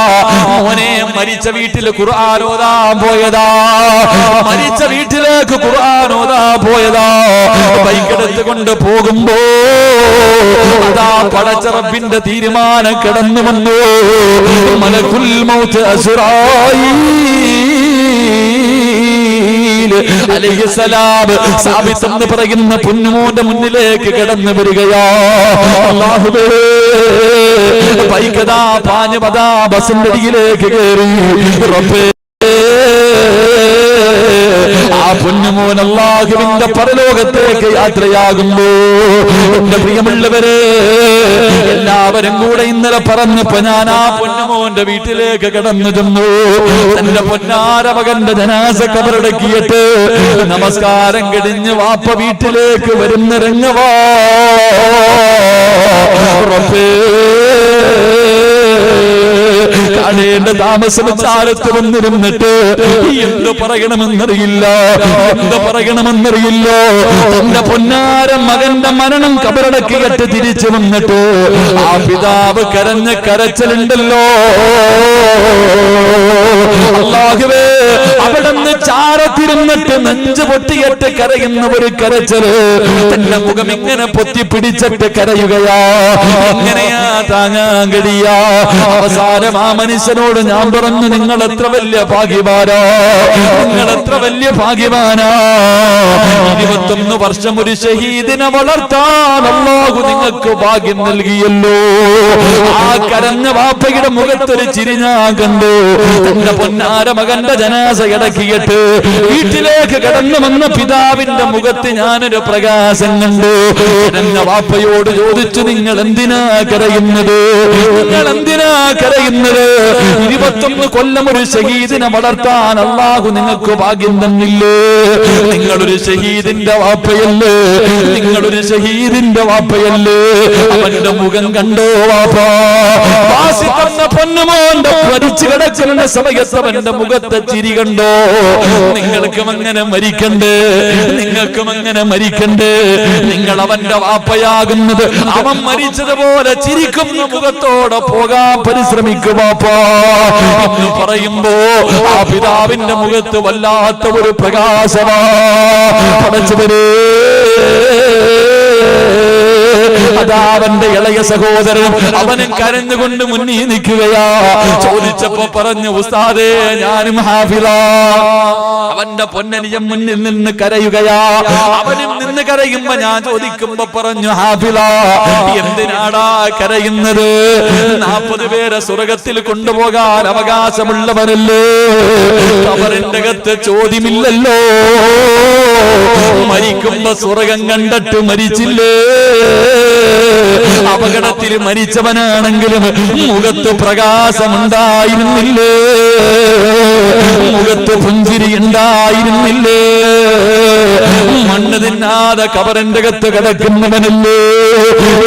മോനെ മരിച്ച വീട്ടിൽ ഖുർആൻ ഓതാൻ പോയതാ, മരിച്ച വീട്ടിലേക്ക് ഖുർആൻ ഓതാൻ പോയതാ. ബൈക്കെടുത്ത് കൊണ്ട് പോകുമ്പോ അതാ പടച്ച റബ്ബിന്റെ തീരുമാനം കടന്നു വന്നു. മലക്കുൽ മൗത്ത് അസ്റായീൽ അലൈഹിസ്സലാം സാബിത്ത് എന്ന് പറയുന്ന പൊന്നുമോന്റെ മുന്നിലേക്ക് കടന്നു വരികയാ. അല്ലാഹുവേ ബൈക്കതാ പാഞ്ഞപതാ ബസിന്റെ അടിയിലേക്ക് കയറി. റബ്ബേ ആ പൊന്നുമോൻ അല്ലാഹുവിന്റെ പരലോകത്തേക്ക് യാത്രയാകുമ്പോ എന്റെ പ്രിയമുള്ളവരെ എല്ലാവരും കൂടെ ഇന്നലെ പറഞ്ഞപ്പോ ഞാൻ ആ പൊന്നുമോന്റെ വീട്ടിലേക്ക് കടന്നു ചെന്നു. തന്റെ പൊന്നാര മകന്റെ ജനാസ ഖബറടക്കിയിട്ട് നമസ്കാരം കഴിഞ്ഞ് വാപ്പ വീട്ടിലേക്ക് വരുന്ന രംഗവാ. കാണേണ്ട താമസം ചാരത്ത് വന്നിരുന്നിട്ട് എന്ത് പറയണമെന്നറിയില്ല, എന്ത് പറയണമെന്നറിയില്ല. തന്റെ പൊന്നാര മകന്റെ മരണം കബറടക്കിയിട്ട് തിരിച്ചു വന്നിട്ട് ആ പിതാവ് കരഞ്ഞ കരച്ചിലുണ്ടല്ലോ. അല്ലാഹുവേ അവിടുന്ന് ചാരത്തിരുന്നിട്ട് നെഞ്ചു പൊട്ടിയിട്ട് കരയുന്ന ഒരു കരച്ചില് തന്റെ മുഖം ഇങ്ങനെ പൊത്തിപ്പിടിച്ചിട്ട് കരയുകയാ. എങ്ങനെയാ താങ്ങാൻ കഴിയാ? അവസാനം ആ മനുഷ്യനോട് ഞാൻ പറഞ്ഞു, നിങ്ങൾ എത്ര വലിയ ഭാഗ്യവാനാ, നിങ്ങൾ എത്ര വലിയ ഭാഗ്യവാനാ. 21 വർഷം ഒരു ഷഹീദിനെ വളർത്താൻ അല്ലാഹു നിങ്ങൾക്ക് ഭാഗ്യം നൽകിയല്ലോ. ആ കരഞ്ഞ വാപ്പയുടെ മുഖത്തൊരു ചിരി ഞാൻ കണ്ടു. തന്റെ പൊന്നാര മകന്റെ ജനാസ അടക്കിയിട്ട് വീട്ടിലേക്ക് കടന്നു വന്ന പിതാവിന്റെ മുഖത്ത് ഞാനൊരു പ്രകാശം കണ്ടു. കരഞ്ഞ വാപ്പയോട് ചോദിച്ചു, നിങ്ങൾ എന്തിനാ കരയുന്നത്? നിങ്ങൾ എന്തിനാ കരയുന്നത്? 21 കൊല്ലം ഒരു ഷഹീദിനെ വളർത്താൻ അല്ലാഹു നിങ്ങൾക്ക് ഭാഗ്യം തന്നില്ലേ? നിങ്ങളൊരു ഷഹീദിന്റെ വാപ്പയല്ലേ? നിങ്ങളൊരു ഷഹീദിന്റെ വാപ്പയല്ലേ? അവന്റെ മുഖം കണ്ടോ വാപ്പാ? വാസിക്കുന്ന പൊന്നുമോന്റെ മരിച്ചു കിടക്കുന്ന സമയത്ത് അവന്റെ മുഖത്തെ ചിരി കണ്ടോ? നിങ്ങൾക്ക് അങ്ങനെ മരിക്കണ്ടേ, നിങ്ങൾക്കും അങ്ങനെ മരിക്കണ്ടേ. നിങ്ങൾ അവന്റെ വാപ്പയാകുന്നത് അവൻ മരിച്ചതുപോലെ ചിരിക്കുന്ന മുഖത്തോടെ പോകാൻ പരിശ്രമിക്കുക വാപ്പാ എന്ന് പറയുമ്പോ ആ പിതാവിന്റെ മുഖത്ത് വല്ലാത്ത ഒരു പ്രകാശമാ. പടച്ചവരേ, അതാ അവന്റെ ഇളയ സഹോദരൻ അവനും കരഞ്ഞുകൊണ്ട് മുന്നിൽ നിൽക്കുകയാ. ചോദിച്ചപ്പോ പറഞ്ഞു, ഉസ്താദേ ഞാനും ഹാഫിളാ. അവന്റെ പൊന്നനിയൻ മുന്നിൽ നിന്ന് കരയുകയാ. അവനും നിന്ന് കരയുമ്പോ ഞാൻ ചോദിക്കുമ്പോ പറഞ്ഞു, ഹാഫിളാ എന്തിനാടാ കരയുന്നത്? 40 പേരെ സ്വർഗത്തിൽ കൊണ്ടുപോകാൻ അവകാശമുള്ളവരല്ലേ, അവരുടെ അകത്ത് ചോദ്യമില്ലല്ലോ. മരിക്കുമ്പോ സ്വർഗം കണ്ടിട്ട് മരിച്ചില്ലേ? അപകടത്തിൽ മരിച്ചവനാണെങ്കിലും മുഖത്ത് പ്രകാശമുണ്ടായിരുന്നില്ലേ, മുഖത്ത് പുഞ്ചിരി ഉണ്ടായിരുന്നില്ലേ? മണ്ണ് തിന്നാതെ കബറിന്റെ അകത്ത് കിടക്കുന്നവനല്ലേ,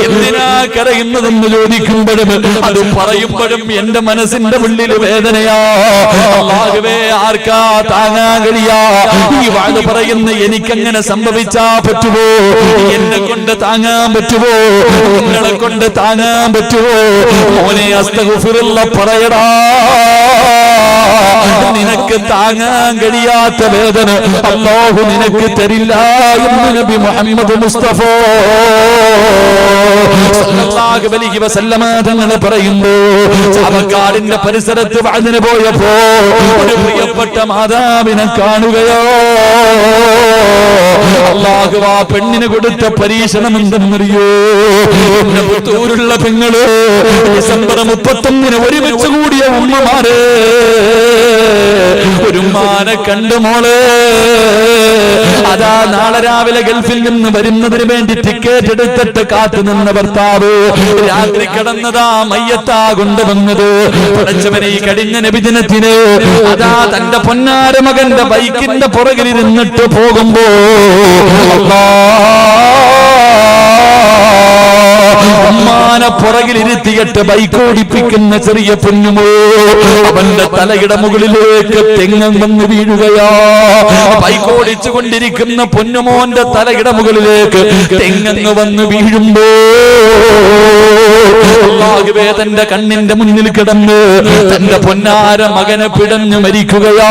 എന്തിനാ കരയുന്നതെന്ന് ചോദിക്കുമ്പോഴും അത് പറയുമ്പോഴും എന്റെ മനസ്സിന്റെ ഉള്ളിൽ വേദനയാ. അല്ലാഹുവേ, ആർക്കാ താങ്ങാൻ കഴിയാ? ഈ വാഴ പറയുന്ന എനിക്കങ്ങനെ സംഭവിച്ചാ പറ്റുമോ? എന്നെ കൊണ്ട് താങ്ങാൻ പറ്റുമോ? നിങ്ങളെ കൊണ്ട് താങ്ങാൻ പറ്റുമോ? മോനെ അസ്തഗ്ഫിറുല്ലാഹ് പറയടാ. നിനക്ക് താങ്ങാൻ കഴിയാത്ത വേദന അല്ലാഹു നിനക്ക് തരില്ല എന്ന് നബി മുഹമ്മദ് മുസ്തഫ സല്ലല്ലാഹു അലൈഹി വസല്ലമ തങ്ങൾ പറയുന്നു. ചാവക്കാടിന്റെ പരിസരത്ത് വഅദിന് പോയപ്പോ ഒരു പ്രിയപ്പെട്ട മാതാവിനെ കാണുകയോ. അല്ലാഹു ആ പെണ്ണിന് കൊടുത്ത പരീക്ഷണം എന്തെന്നറിയോ? പുത്തൂരുള്ള പെങ്ങള് ഡിസംബർ 31 ഒരുമിച്ച് കൂടിയ ഉമ്മമാര് ഒരു ഉമ്മാനെ കണ്ടു മോള്. അതാ നാളെ രാവിലെ ഗൾഫിൽ നിന്ന് വരുന്നതിന് വേണ്ടി ടിക്കറ്റ് എടുത്തിട്ട് കാത്തു നിന്ന ഭർത്താവ് രാത്രി കിടന്നതാ മയ്യത്താ കൊണ്ടുവന്നത്. പടച്ചവനെ, ഈ കഴിഞ്ഞ നബിദിനത്തിന് അതാ തന്റെ പൊന്നാര മകന്റെ ബൈക്കിന്റെ പുറകിൽ ഇരുന്നിട്ട് പോകുമ്പോ ഉമ്മാനെ പുറകിലിരുത്തിയിട്ട് ബൈക്ക് ഓടിപ്പിക്കുന്ന ചെറിയ പൊന്നുമോ അവന്റെ തലയുടെ മുകളിലേക്ക് തെങ്ങം വന്ന് വീഴുകയാ. ബൈക്ക് ഓടിച്ചു കൊണ്ടിരിക്കുന്ന പൊന്നുമോന്റെ തലയുടെ മുകളിലേക്ക് തെങ്ങ് വന്ന് വീഴുമ്പോ അല്ലാഹുവേ, തന്റെ കണ്ണിന്റെ മുന്നിൽ കിടന്ന് തന്റെ പൊന്നാര മകനെ പിടഞ്ഞു മരിക്കുകയാ.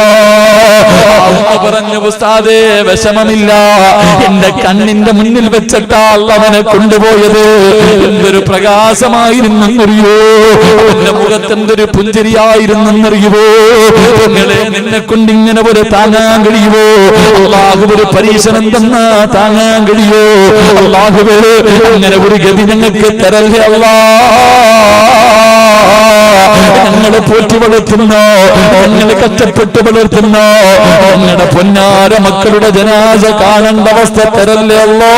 പറഞ്ഞു, ഉസ്താദേ വിഷമമില്ല, എന്റെ കണ്ണിന്റെ മുന്നിൽ വെച്ചിട്ടാ അവനെ കൊണ്ടുപോയത്. എന്തൊരു പ്രകാശമായിരുന്നെന്നറിയോ? എന്റെ മുഖത്ത് എന്തൊരു പുഞ്ചിരിയായിരുന്നെന്നറിയുവോ? നിങ്ങളെ നിന്നെ കൊണ്ട് ഇങ്ങനെ ഒരു താങ്ങാൻ കഴിയുമോ? അല്ലാഹു ഒരു പരീക്ഷണം തന്നാ താങ്ങാൻ കഴിയോ? അല്ലാഹുവേ, അങ്ങനെ ഒരു ഗതി ഞങ്ങൾക്ക് തരല്ലേ അല്ലാ. ഞങ്ങളെ പോറ്റി വളർത്തുന്നോ, ഞങ്ങളെ കഷ്ടപ്പെട്ട് വളർത്തുന്നോ ഞങ്ങളുടെ പൊന്നാര മക്കളുടെ ജനാസ കാണേണ്ട അവസ്ഥ തരല്ലേ അല്ലാ.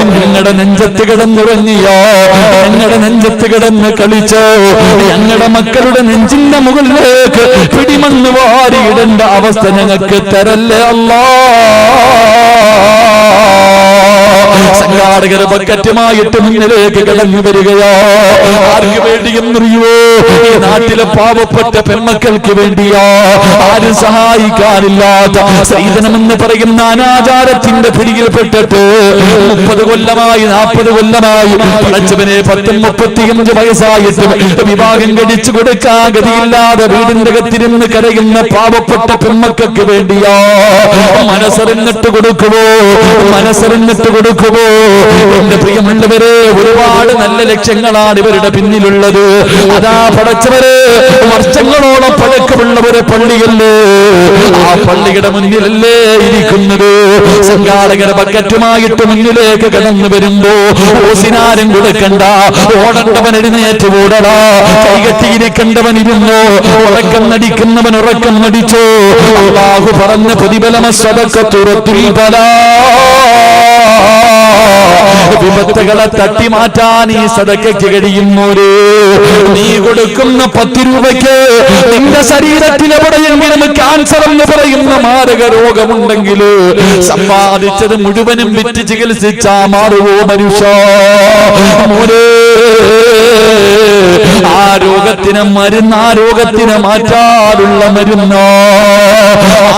ഞങ്ങളുടെ നെഞ്ചത്ത് കിടന്നുറങ്ങിയോ, ഞങ്ങളുടെ നെഞ്ചത്ത് കിടന്ന് കളിച്ചോ, ഞങ്ങളുടെ മക്കളുടെ നെഞ്ചിന്റെ മുകളിലേക്ക് പിടിമണ്ണ് വാരിയിടേണ്ട അവസ്ഥ ഞങ്ങൾക്ക് തരല്ലേ അല്ലാ. സംഘാടകർ ബക്കറ്റുമായിട്ട് മുന്നിലേക്ക് കടന്നു വരികയോ. ആർക്ക് വേണ്ടിയെന്നറിയോ? ഈ നാട്ടിലെ പാവപ്പെട്ട പെൺമക്കൾക്ക് വേണ്ടിയോ? ആരും സഹായിക്കാനില്ലാത്ത സൈതനമെന്ന് പറയുന്ന അനാചാരത്തിന്റെ പിടിയിൽപ്പെട്ടിട്ട് 30 കൊല്ലമായി 40 കൊല്ലമായി പടച്ചവനെ 10-35 വയസ്സായിട്ടും വിവാഹം കഴിച്ചു കൊടുക്കാൻ ഗതിയില്ലാതെ വീടിന്റെ അകത്തിരുന്ന് കരയുന്ന പാവപ്പെട്ട പെൺമക്കൾക്ക് വേണ്ടിയോ? മനസ്സറിഞ്ഞിട്ട് കൊടുക്കുമോ? മനസ്സറിഞ്ഞിട്ട് കൊടുക്കുമോ? എന്റെ പ്രിയമുള്ളവരെ, ഒരുപാട് നല്ല ലക്ഷ്യങ്ങളാണ് ഇവരുടെ പിന്നിലുള്ളത്. അതാ പടച്ചവരെ, വർഷങ്ങളോളം പഴക്കമുള്ള ഒരു പള്ളിയല്ലേ, ആ പള്ളിയുടെ മുന്നിലല്ലേ ഇരിക്കുന്നത്. സംഘാടകരെ ബക്കറ്റുമായിട്ട് മുന്നിലേക്ക് കടന്നു വരുമ്പോ ഓസിനാരും കൊടുക്കണ്ട, ഓടേണ്ടവൻ എഴുന്നേറ്റ് ഓടടാ, കൈകെട്ടിയിരിക്കേണ്ടവൻ ഇരുന്നോ, ഉറക്കം നടിക്കുന്നവൻ ഉറക്കം നടിച്ചോ. അല്ലാഹു പറഞ്ഞ പ്രതിഫലമ സദഖത്തുറത്തുൽ ബലാ. വിപത്തുകളെ തട്ടിമാറ്റാൻ ഈ സദഖയ്ക്ക് കഴിയുന്നോരേ. നീ കൊടുക്കുന്ന 10 രൂപയ്ക്ക് നിന്റെ ശരീരത്തിൽ എവിടെയെങ്കിലും ക്യാൻസർ എന്ന് പറയുന്ന മാരക രോഗമുണ്ടെങ്കിൽ സമ്പാദിച്ചത് മുഴുവനും വിറ്റ് ചികിത്സിച്ചാ മാറുവോ മനുഷ്യ? മോനെ, ആ രോഗത്തിന് മരുന്ന്, ആ രോഗത്തിന് മാറ്റാനുള്ള മരുന്നോ,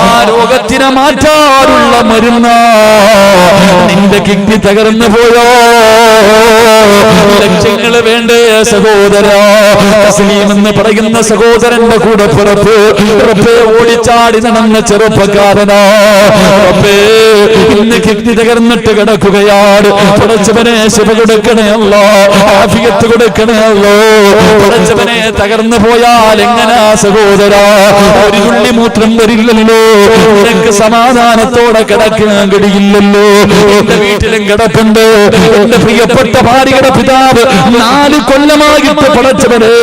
ആ രോഗത്തിന് മാറ്റാനുള്ള മരുന്നോ. നിന്റെ കിഡ്നി തകർന്നു പോയോ? ലക്ഷങ്ങൾ വേണ്ടേ സഹോദരാ? തസ്ലീം എന്ന് പറയുന്ന സഹോദരന്റെ കൂടെ പുറത്ത് റബ്ബേ ഓടിച്ചാടി നടന്ന ചെറുപ്പക്കാരനാ. റബ്ബേ ഇന്ന് കിഡ്നി തകർന്നിട്ട് കിടക്കുകയാണ്. പടച്ചവനെ ശിവ കൊടുക്കണേ അല്ലാ, ആഫിയത്ത് കൊടുക്കണേ അല്ലോ. പടച്ചവനെ തകർന്നു പോയാൽ എങ്ങനാ സഹോദരാ? ഒരു തുള്ളി മൂത്രം വരില്ലല്ലോ, നിനക്ക് സമാധാനത്തോടെ കിടക്കാൻ കഴിയില്ലല്ലോ. എന്റെ വീട്ടിലും കിടപ്പുണ്ട് എന്റെ പ്രിയപ്പെട്ട ഭാര്യയുടെ പിതാവ്. 4 കൊല്ലമായിട്ട് പടച്ചവനെ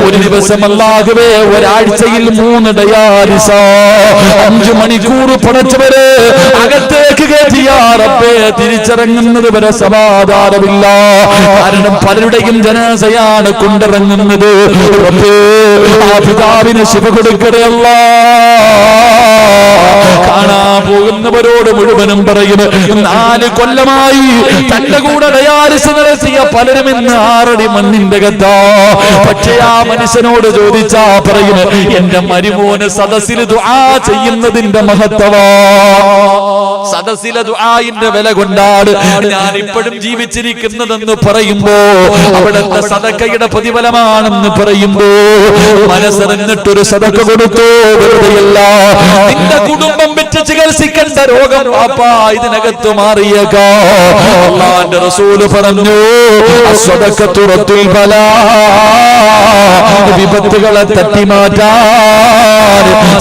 ഒരു ദിവസം അല്ലാഹുവേ ഒരാഴ്ചയിൽ 3 ഡയാലിസ, 5 മണിക്കൂർ പടച്ചവരെ അകത്തേക്ക് കയറ്റിയാ റബ്ബേ തിരിച്ചിറങ്ങുന്നത് വരെ സമാധാനമില്ല. കാരണം പലരുടെയും ജനാസയാണ് കൊണ്ടിറങ്ങുന്നത്. റബ്ബേ ആ പിതാവിന് ശിവ കൊടുക്കണയല്ല. കാണാൻ പോകുന്നവരോട് മുഴുവനും പറയും, 4 കൊല്ലമായി തന്റെ കൂടെ ഡയാലിസിസ് നടത്തിയ പലരും ഇന്ന് 6 അടി മണ്ണിന്റെ കത്താ. പക്ഷേ ആ മനുഷ്യനോട് ചോദിച്ചാ പറയും, എന്റെ മരുമോന് സദസ്സിൽ ദുആ ചെയ്യുന്നതിന്റെ മഹത്വവാ, സദസ്സിലെ ദുആഇന്റെ വില കൊണ്ടാണ് ഞാൻ ഇപ്പോഴും ജീവിച്ചിരിക്കുന്നതെന്ന് പറയുമ്പോ, അവിടുത്തെ സദക്കയുടെ പ്രതിഫലമാണെന്ന് പറയുമ്പോ മനസ്സറിഞ്ഞിട്ടൊരു സദക്ക കൊടുത്തോ? വെറുതെയല്ല. നിന്റെ കുടുംബം വെച്ച് ചികിത്സിക്കേണ്ട രോഗം പാപ്പാ ഇതിനകത്ത് മാറിയേക്കാ. അല്ലാഹുവിന്റെ റസൂല് പറഞ്ഞു, അസ്സദഖത്തു റദ്ദുൽ ബലാ, വിപത്തുകളെ തട്ടിമാറ്റാൻ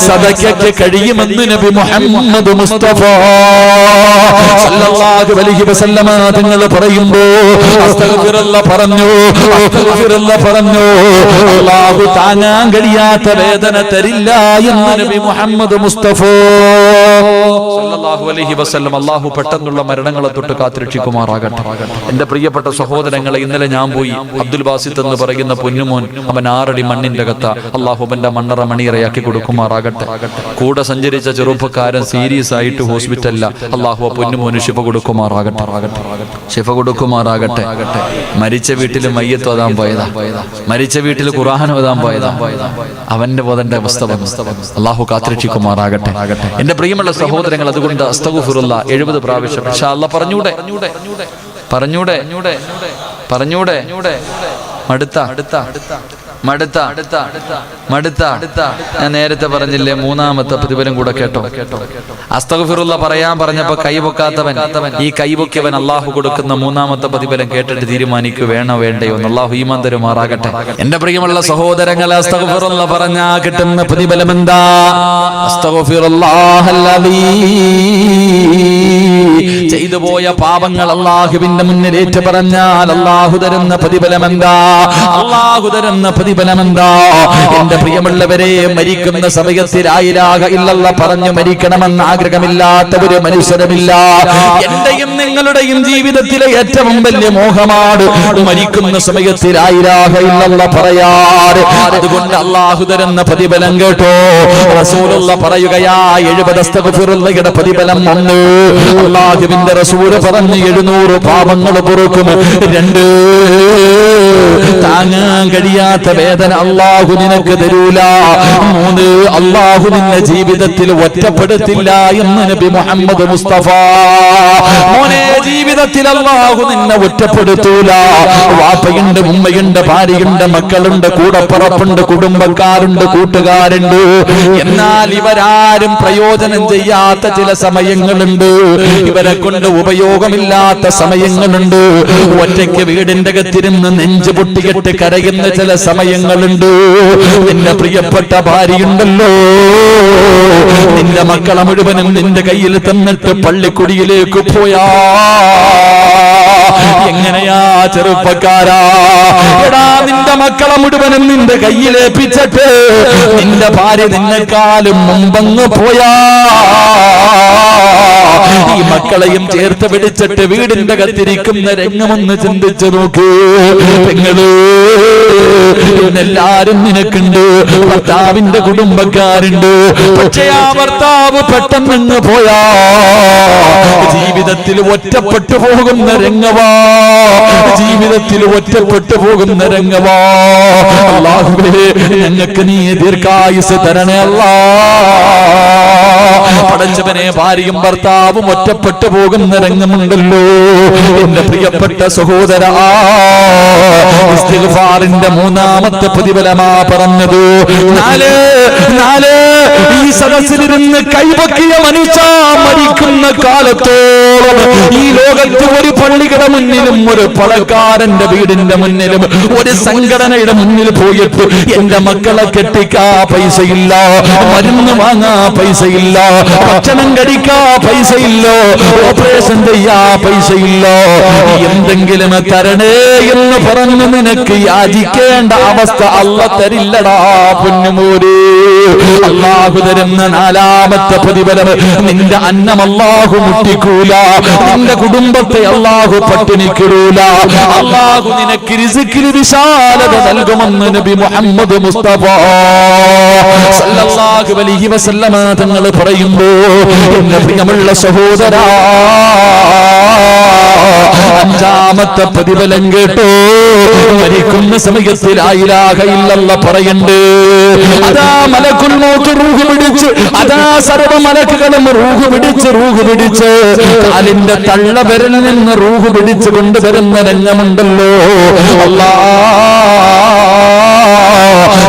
സദഖയ്ക്ക് കഴിയുമെന്ന് നബി മുഹമ്മദ് മുസ്തഫ സല്ലല്ലാഹു അലൈഹി വസല്ലമ തങ്ങൾ പറയുമ്പോ അസ്തഗ്ഫിറുല്ലാഹ് പറഞ്ഞു, അസ്തഗ്ഫിറുല്ലാഹ് പറഞ്ഞു. അല്ലാഹു താങ്ങാൻ കഴിയാത്ത വേദന തരില്ല എന്ന് നബി മുഹമ്മദ് മുസ്തഫ സല്ലല്ലാഹു അലൈഹി വസല്ലം. അല്ലാഹു പെട്ടെന്നുള്ള മരണങ്ങളെ തൊട്ട് കാത്തുരക്ഷിക്കുമാറാകട്ടെ. എന്റെ പ്രിയപ്പെട്ട സഹോദരങ്ങളെ, ഇന്നലെ ഞാൻ പോയി അബ്ദുൽ ബാസിത്ത് എന്ന് പറയുന്ന പൊന്നുമോൻ, അവൻ 6 അടി മണ്ണിന്റെ കത്ത. അല്ലാഹു അവന്റെ മണ്ണറ മണിയറയാക്കി കൊടുക്കുമാറാകട്ടെ. കൂടെ സഞ്ചരിച്ച ചെറുപ്പക്കാരൻ സീരിയസ് ആയിട്ട് ഹോസ്പിറ്റലില്ല. അല്ലാഹു ആ പൊന്നുമോന് ശിഫ കൊടുക്കുമാറാകട്ടെ, ശിഫ കൊടുക്കുമാറാകട്ടെ. മരിച്ച വീട്ടിൽ മയ്യത്ത് ഓതാൻ പോയതാ, മരിച്ച വീട്ടിൽ ഖുർആൻ ഓതാൻ പോയതാ. അവന്റെ പോതന്റെ അവസ്ഥ അല്ലാഹു കാത്തുരക്ഷിക്കുമാറാകട്ടെ. എന്റെ പ്രിയമുള്ള സഹോദരങ്ങൾ, അതുകൊണ്ട് അസ്തഗ്ഫിറുല്ലാഹ് 70 പ്രാവശ്യം ഇൻഷാ അല്ലാഹ് പറഞ്ഞൂടെ പറഞ്ഞൂടെ പറഞ്ഞൂടെ മടുത്ത മടുത്ത മടുത്ത ഞാൻ നേരത്തെ പറഞ്ഞില്ലേ, 3ാമത്തെ പ്രതിഫലം കൂടെ കേട്ടോ. അസ്തഗ്ഫിറുല്ലാഹ് പറയാൻ പറഞ്ഞപ്പോ കൈപൊക്കാത്തവൻ, ഈ കൈപൊക്കിയവൻ അല്ലാഹു കൊടുക്കുന്ന 3ാമത്തെ പ്രതിഫലം കേട്ടിട്ട് തീരുമാനിക്കൂ വേണോ വേണ്ടയോ എന്ന്. അല്ലാഹു ഈമാൻ തരുമാറാകട്ടെ. എന്റെ പ്രിയമുള്ള സഹോദരങ്ങളെ, അസ്തഗ്ഫിറുല്ലാഹ് പറഞ്ഞാ കിട്ടുന്ന പ്രതിഫലം എന്താ? അസ്തഗ്ഫിറുല്ലാഹല്ലദീ, ചെയ്തു പോയ പാപങ്ങൾ അല്ലാഹുവിന്റെ മുന്നിലേറ്റ് പറഞ്ഞാൽ അല്ലാഹു തരുന്ന പ്രതിഫലം എന്താ? അല്ലാഹു തരുന്ന പ്രതിഫലം എന്താ? എന്റെ പ്രിയമുള്ളവരെ, മരിക്കുന്ന സമയത്ത് ലാ ഇലാഹ ഇല്ലല്ലാഹ് പറഞ്ഞു മരിക്കണമെന്ന് ആഗ്രഹമില്ലാത്ത ഒരു മനുഷ്യരുമില്ല. എന്റെയും നിങ്ങളുടെയും ജീവിതത്തിലെ ഏറ്റവും വലിയ മോഹമാണ് മരിക്കുന്ന സമയത്ത് ലാ ഇലാഹ ഇല്ലല്ലാഹ് പറയാറ്. അതുകൊണ്ട് അല്ലാഹു തരുന്ന പ്രതിഫലം കേട്ടോ. റസൂലുള്ളാഹി പറയുകയാ, 70 അസ്തഗ്ഫിറുല്ലാഹയുടെ പ്രതിഫലം 1. അല്ലാഹുവിന്റെ റസൂല് പറഞ്ഞു 700 പാപങ്ങൾ പൊറുക്കും. 2 താങ്ങാൻ കഴിയാത്ത വേദന അല്ലാഹു നിനക്ക് തരൂല. 3 അല്ലാഹു നിന്റെ ജീവിതത്തിൽ ഒറ്റപ്പെടുത്തില്ല എന്ന് നബി മുഹമ്മദ് മുസ്തഫ. മോനെ, ജീവിതത്തിൽ അല്ലാഹു നിന്നെ ഒറ്റപ്പെടുത്തൂല. വാപ്പയുണ്ട്, ഉമ്മയുണ്ട്, ഭാര്യയുണ്ട്, മക്കളുണ്ട്, കൂടപ്പുറപ്പുണ്ട്, കുടുംബക്കാരുണ്ട്, കൂട്ടുകാരുണ്ട്. എന്നാൽ ഇവരാരും പ്രയോജനം ചെയ്യാത്ത ചില സമയങ്ങളുണ്ട്, ഇവരെ കൊണ്ട് ഉപയോഗമില്ലാത്ത സമയങ്ങളുണ്ട്. ഒറ്റയ്ക്ക് വീടിന്റെ അകത്തിരുന്ന് നെഞ്ചു പൊട്ടിയിട്ട് കരയുന്ന ചില സമയങ്ങളുണ്ട്. നിന്റെ പ്രിയപ്പെട്ട ഭാര്യയുണ്ടല്ലോ, നിന്റെ മക്കളെ മുഴുവനും നിന്റെ കയ്യിൽ തന്നിട്ട് പള്ളിക്കുടിയിലേക്ക് പോയാ എങ്ങനെയാ ചെറുപ്പക്കാരാ? എടാ, നിന്റെ മക്കളെ മുഴുവനും നിന്റെ കയ്യിലേപ്പിച്ചിട്ട് നിന്റെ ഭാര്യ നിന്നെക്കാളും മുമ്പങ്ങ് പോയാ ഈ മക്കളെയും ചേർത്ത് പിടിച്ചിട്ട് വീടിന്റെ അകത്തിരിക്കുന്ന രംഗമൊന്ന് ചിന്തിച്ചു നോക്കൂ. പെങ്ങള് എല്ലാരും നിനക്കുണ്ട്, ഭർത്താവിന്റെ കുടുംബക്കാരുണ്ട്. പക്ഷേ ആ ഭർത്താവ് പെട്ടെന്ന് പോയാ ജീവിതത്തിൽ ഒറ്റപ്പെട്ടു പോകുന്ന രംഗവാ, ജീവിതത്തിൽ ഒറ്റപ്പെട്ടു പോകുന്ന രംഗവാ. അല്ലാഹുവേ ഞങ്ങൾക്ക് നീ ദീർഘായുസ് തരണേ അല്ലാ. പടച്ചവനെ ഭാര്യയും ഭർത്താവും ഒറ്റപ്പെട്ടു പോകുന്ന രംഗമുണ്ടല്ലോ. എന്റെ പ്രിയപ്പെട്ട സഹോദരാ, ഇസ്തിഗ്ഫാറിന്റെ മൂന്നാമത്തെ പ്രതിഫലമാ പറഞ്ഞത്. ഈ സദസ്സിലിരുന്ന് കൈവക്കിയ മനുഷ്യ മരിക്കുന്ന കാലത്തോളം ഈ ലോകത്ത് ഒരു പള്ളിയുടെ മുന്നിലും ഒരു പണക്കാരന്റെ വീടിന്റെ മുന്നിലും ഒരു സംഘടനയുടെ മുന്നിൽ പോയിട്ട് എന്റെ മക്കളെ കെട്ടിക്കാ പൈസയില്ല, മരുന്ന് വാങ്ങാ പൈസയില്ല, ഭക്ഷണം കഴിക്കാ പൈസയില്ല, ഓപ്പറേഷൻ ചെയ്യാ പൈസയില്ല, എന്തെങ്കിലും തരണേ എന്ന് പറഞ്ഞു നിനക്ക് യാചിക്കേണ്ട അവസ്ഥ അല്ല തരില്ലടാ പൊന്നുമോരേ. അല്ലാഹു തരുന്ന നാലാമത്തെ പ്രതിഫലം, നിന്റെ അന്നം അല്ലാഹു മുട്ടിക്കൂല, നിന്റെ കുടുംബത്തെ അല്ലാഹു പട്ടിണിക്കിടൂല. അല്ലാഹു നിനക്ക് റിസ്കിൽ വിശാലത നൽകുമെന്ന് നബി മുഹമ്മദ് മുസ്തഫ സല്ലല്ലാഹു അലൈഹി വസല്ലമ തങ്ങൾ പറയുന്നു. എന്റെ പ്രിയമുള്ള സഹോദരാ, അഞ്ചാമത്തെ പ്രതിഫലം കേട്ടോ. മരിക്കുന്ന സമയത്ത് ലാ ഇലാഹ ഇല്ലല്ലാഹ് പറയണ്ട്. അതാ മലക്കുൽ മൗത്ത് റൂഹ് പിടിച്ച്, അതാ സർവ്വ മലക്കുകളും റൂഹ് പിടിച്ച് കാലിന്റെ തള്ളവിരലിൽ നിന്ന് റൂഹ് പിടിച്ച് കൊണ്ടുവരുന്ന രംഗമുണ്ടല്ലോ.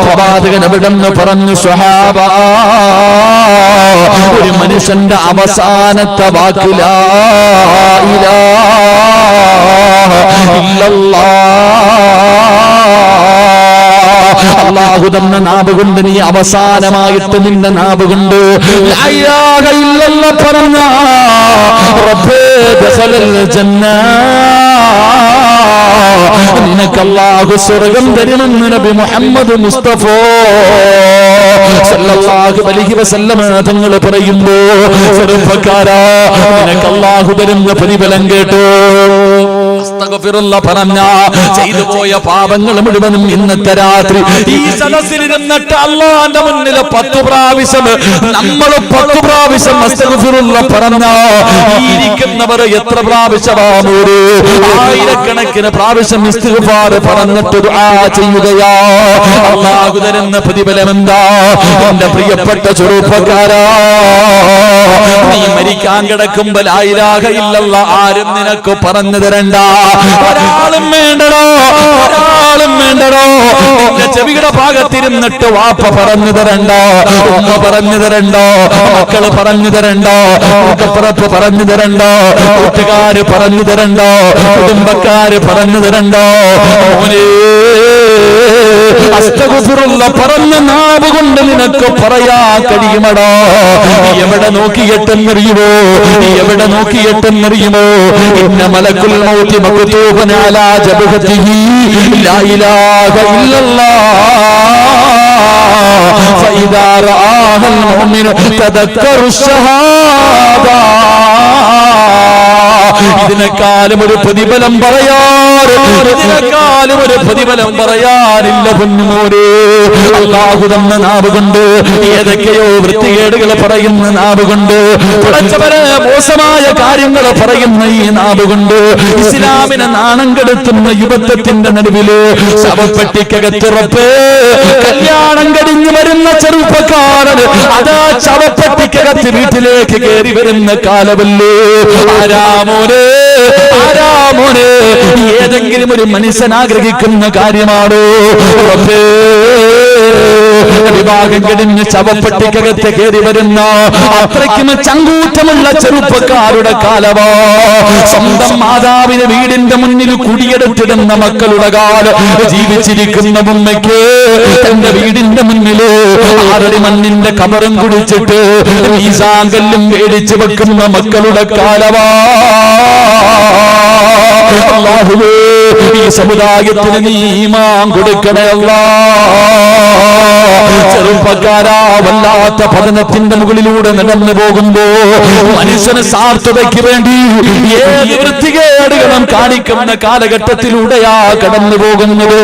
പ്രവാചകൻ എവിടെന്ന് പറഞ്ഞു, സ്വഹാബ, ഒരു മനുഷ്യന്റെ അവസാനത്തെ വാക്ക് ലാ ഇലാഹ ഇല്ലല്ലാഹ്. അല്ലാഹു തന്ന നാവ് കൊണ്ട് നീ അവസാനമായിട്ട് നിന്റെ നാവ് കൊണ്ട് ലാ ഇലാഹ ഇല്ലല്ലാഹ് പറഞ്ഞ റബ്ബേ ദഖലൽ ജന്ന, നിനക്ക് അല്ലാഹു സ്വർഗ്ഗം തരുമെന്ന് നബി മുഹമ്മദ് മുസ്തഫ സല്ലല്ലാഹു അലൈഹി വസല്ലമ തങ്ങൾ പറയുമ്പോ, ചെറുപ്പക്കാരാ, നിനക്ക് അല്ലാഹു തരുന്ന പ്രതിഫലം കേട്ടോ. അസ്തഗ്ഫിറുല്ലാഹ് പറഞ്ഞ ചെയ്തു പോയ പാപങ്ങൾ മുഴുവനും ഇന്നത്തെ രാത്രി ഈ സദസ്സിലിരുന്നിട്ട് അല്ലാഹുവിന്റെ മുന്നിൽ 10 പ്രാവശ്യം, നമ്മൾ 10 പ്രാവശ്യം അസ്തഗ്ഫിറുല്ലാഹ് പറഞ്ഞ ഇരിക്കുന്നവർ എത്ര പ്രാവശ്യമാണ്? ആയിരക്കണക്കിന് പ്രാവശ്യം ഇസ്തിഗ്ഫാർ പറഞ്ഞിട്ട് ദുആ ചെയ്യുകയാ. അല്ലാഹു തരുന്ന പ്രതിഫലം എന്താ? എന്റെ പ്രിയപ്പെട്ട ചെറുപ്പക്കാരാ, നീ മരിക്കാൻ കിടക്കുമ്പോൾ ലാ ഇലാഹ ഇല്ലല്ലാഹ് ആരും നിനക്ക് പറഞ്ഞു തരണ്ട, ഒരാളും വേണ്ടടോ, ഒരാളും വേണ്ടടോ. നിന്റെ ചെവിയുടെ ഭാഗത്തിരുന്നിട്ട് വാപ്പ പറഞ്ഞു തരണ്ട, ഉമ്മ പറഞ്ഞു തരണ്ട, മക്കള് പറഞ്ഞു തരണ്ട, കൂട്ടപ്പുറപ്പ് പറഞ്ഞു തരണ്ട, കൂട്ടുകാര് പറഞ്ഞു തരണ്ട, കുടുംബക്കാര് പറഞ്ഞു തരണ്ട. മോനെ, അസ്തഗ്ഫിറുല്ലാഹ് പറഞ്ഞ നാവ് കൊണ്ട് നിനക്ക് പറയാ കഴിയുമടോ. എവിടെ നോക്കിയിട്ടെന്നറിയുമോ? എവിടെ നോക്കിയിട്ടെന്നറിയുമോ? ഇന്ന മലക്കുൽ മൗതി മക്തൂബൻ അലാ ജബഹതിഹി ലാ ഇലാഹ ഇല്ലല്ലാഹ് ഫഇദാ റആഹൽ മുഅ്മിനു തദക്കറു ശഹാദ. ഇതിനേക്കാളും ഒരു പ്രതിഫലം ഇതിനേക്കാളും ഒരു പ്രതിഫലം പറയാനില്ല പൊന്നുമോനെ. അല്ലാഹു തന്ന നാവ് കൊണ്ട് ഏതൊക്കെയോ വൃത്തികേടുകൾ പറയുന്ന നാവ് കൊണ്ട്, പടച്ചവനെ മോശമായ കാര്യങ്ങൾ പറയുന്ന ഈ നാവ് കൊണ്ട്, ഇസ്ലാമിനെ നാണം കെടുത്തുന്ന യുവത്വത്തിന്റെ നടുവില് ശവപ്പെട്ടിക്കകത്തുറപ്പ് കല്യാണം കഴിഞ്ഞു വരുന്ന ചെറുപ്പക്കാരൻ അതാ ശവപ്പെട്ടിക്കകത്ത് വീട്ടിലേക്ക് കയറി വരുന്ന കാലമല്ലേ. ആരാമോനെ, ആരാമോനെ, ഏതെങ്കിലും ഒരു മനുഷ്യൻ ആഗ്രഹിക്കുന്ന കാര്യമാണോ? വിവാഹം കഴിഞ്ഞ് ശവപ്പെട്ടിക്കകത്ത് കയറി വരുന്ന അത്രയ്ക്കും ചങ്കൂറ്റമുള്ള ചെറുപ്പക്കാരുടെ കാലമോ. സ്വന്തം മാതാവിന് വീടിന്റെ മുന്നിൽ കുടിയെടുത്തിടുന്ന മക്കളുടെ കാലം. ജീവിച്ചിരിക്കുന്ന ഉമ്മയ്ക്ക് തന്റെ വീടിന്റെ മുന്നില് 6 അടി മണ്ണിന്റെ കബറും കുടിച്ചിട്ട് ഈസാങ്കല്ലും മേടിച്ചു വെക്കുന്ന മക്കളുടെ കാലമാ. അല്ലാഹുവേ, ഈ സമുദായത്തിന് നീ ഈമാൻ കൊടുക്കണേ അല്ലാഹ്. ചെറുപ്പക്കാരാ, വല്ലാത്ത പതനത്തിന്റെ മുകളിലൂടെ നടന്നു പോകുമ്പോ മനുഷ്യന് സ്വാർത്ഥതയ്ക്ക് വേണ്ടി ഏത് വൃത്തികേടുകളും കാണിക്കുന്ന കാലഘട്ടത്തിലൂടെയാ കടന്നു പോകുന്നത്.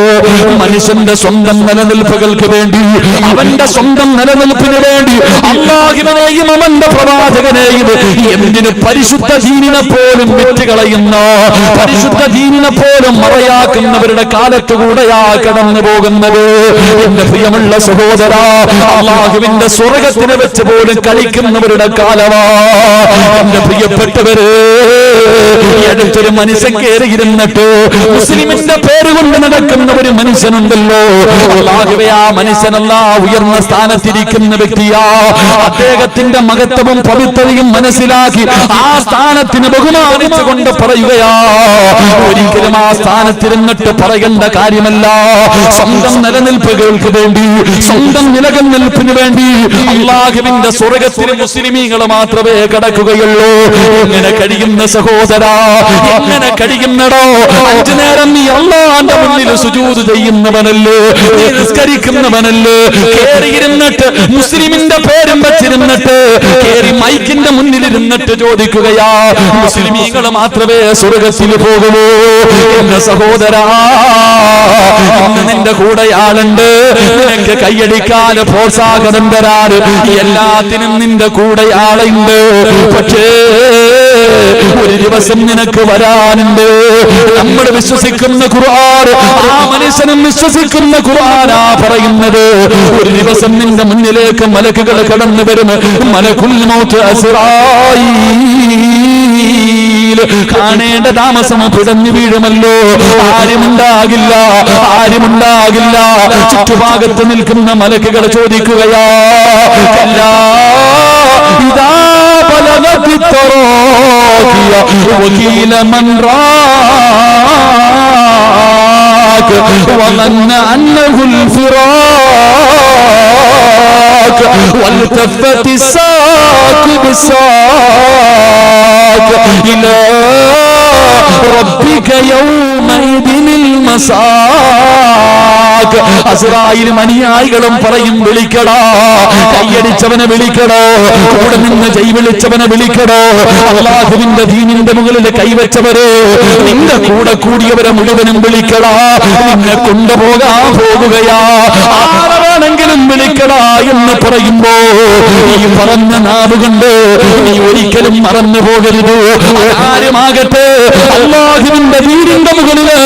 മനുഷ്യന്റെ സ്വന്തം നിലനിൽപ്പുകൾക്ക് വേണ്ടി, അവന്റെ സ്വന്തം നിലനിൽപ്പിന് വേണ്ടി അല്ലാഹുവിനെയും അവന്റെ പ്രവാചകനെയും എന്തിന് പരിശുദ്ധ ദീനിനെ പോലും വിറ്റുകളയുന്ന, പരിശുദ്ധ ദീനിനെ പോലും മറയാക്കുന്നവരുടെ കാലത്തുകൂടെയാ കടന്നു പോകുന്നത്. എന്റെ പ്രിയമുള്ള സഹോദരാ, അല്ലാഹുവിന്റെ സ്വർഗ്ഗത്തിനെ വെച്ച് പോലും കളിക്കുന്നവരുടെ കാലമാ. എന്റെ പ്രിയപ്പെട്ടവര്, അടുത്തൊരു മനുഷ്യൻ കയറിയിരുന്നിട്ട് മുസ്ലിമിന്റെ പേര് കൊണ്ട് നടക്കുന്ന ഒരു മനുഷ്യനുണ്ടല്ലോ, അല്ലാഹുവേ ആ മനുഷ്യനല്ല ഉയർന്ന സ്ഥാനത്തിരിക്കുന്ന വ്യക്തിയാ. അദ്ദേഹത്തിന്റെ മഹത്വവും പവിത്രതയും മനസ്സിലാക്കി ആ സ്ഥാനത്തിന് ബഹുമാനിച്ചുകൊണ്ട് പറയുകയാ, ഒരിക്കലും ആ സ്ഥാനത്തിരുന്നിട്ട് പറയേണ്ട കാര്യമല്ല. സ്വന്തം നിലനിൽപ്പുകൾക്ക് വേണ്ടി, സ്വന്തം നിലനിൽപ്പിന് വേണ്ടി അല്ലാഹുവിന്റെ സ്വർഗ്ഗത്തിൽ മുസ്ലിമീങ്ങൾ മാത്രമേ കടക്കുകയുള്ളൂ. എങ്ങനെ കഴിയുന്ന സഹോദരാ, എങ്ങനെ കഴിയുന്നടോ? 5 നേരം നീ അല്ലാഹുവിന്റെ മുന്നിൽ സുജൂദ് ചെയ്യുന്നവനല്ലേ, നീ നിസ്കരിക്കുന്നവനല്ലേ, കേറിയിരുന്നിട്ട് മുസ്ലിമിന്റെ പേരും വെച്ചിരുന്നിട്ട് കേറി മൈക്കിന്റെ മുന്നിലിരുന്നിട്ട് ചോദിക്കുകയാ മുസ്ലിമീങ്ങൾ മാത്രമേ സ്വർഗ്ഗത്തിൽ പോകുള്ളൂ. എന്റെ സഹോദരാ, ഇന്ന് നിന്റെ കൂടെ ആളുണ്ട്, നിനക്ക് കൈയടിക്കാൻ പ്രോത്സാഹനം തരാൻ എല്ലാത്തിനും നിന്റെ കൂടെ ആളുണ്ട്. പക്ഷേ ഒരു ദിവസം നിനക്ക് വരാനുണ്ട്. നമ്മൾ വിശ്വസിക്കുന്ന ഖുർആൻ, ആ മനുഷ്യനും വിശ്വസിക്കുന്ന ഖുർആനാ പറയുന്നത്. ഒരു ദിവസം നിന്റെ മുന്നിലേക്ക് മലക്കുകൾ കടന്നു വരും. മലക്കുൽ മൗത്ത് അസ്റായീൽ കാണേണ്ട താമസം പിടഞ്ഞു വീഴുമല്ലോ. ആരുമുണ്ടാകില്ല, ആരുമുണ്ടാകില്ല. ചുറ്റുഭാഗത്ത് നിൽക്കുന്ന മലക്കുകൾ ചോദിക്കുകയാ, ഇതാ ബലഗതി തറാഖിയ വകീല മൻ റാഖ വമന്ന അന്നഹുൽ ഫിറാഖ വൽതഫത്തി സാഖ് ബിസാഖ ഇലാ റബ്ബിക യൗമഇദിനിൽ മസാഖ്. അസ്റായിലും അനുയായികളും പറയും, വിളിക്കടോ, കൈയടിച്ചവനെ വിളിക്കടോ, കൂടെ നിന്ന് ജയ് വിളിച്ചവനെ വിളിക്കടോ. അല്ലാഹുവിന്റെ ദീനിന്റെ മുകളിൽ കൈവച്ചവരെ, നിന്റെ കൂടെ കൂടിയവരെ മുഴുവനും വിളിക്കടാ. നിന്നെ കൊണ്ടുപോകാൻ പോകുകയാ, ആരെങ്കിലും വിളിക്കടാ എന്ന് പറയുമ്പോ ഈ പറഞ്ഞ നാവുകൊണ്ട് നീ ഒരിക്കലും മറന്നു പോകരുത്. ആരുമാകട്ടെ, അല്ലാഹുവിന്റെ ദീനിന്റെ മുകളില്,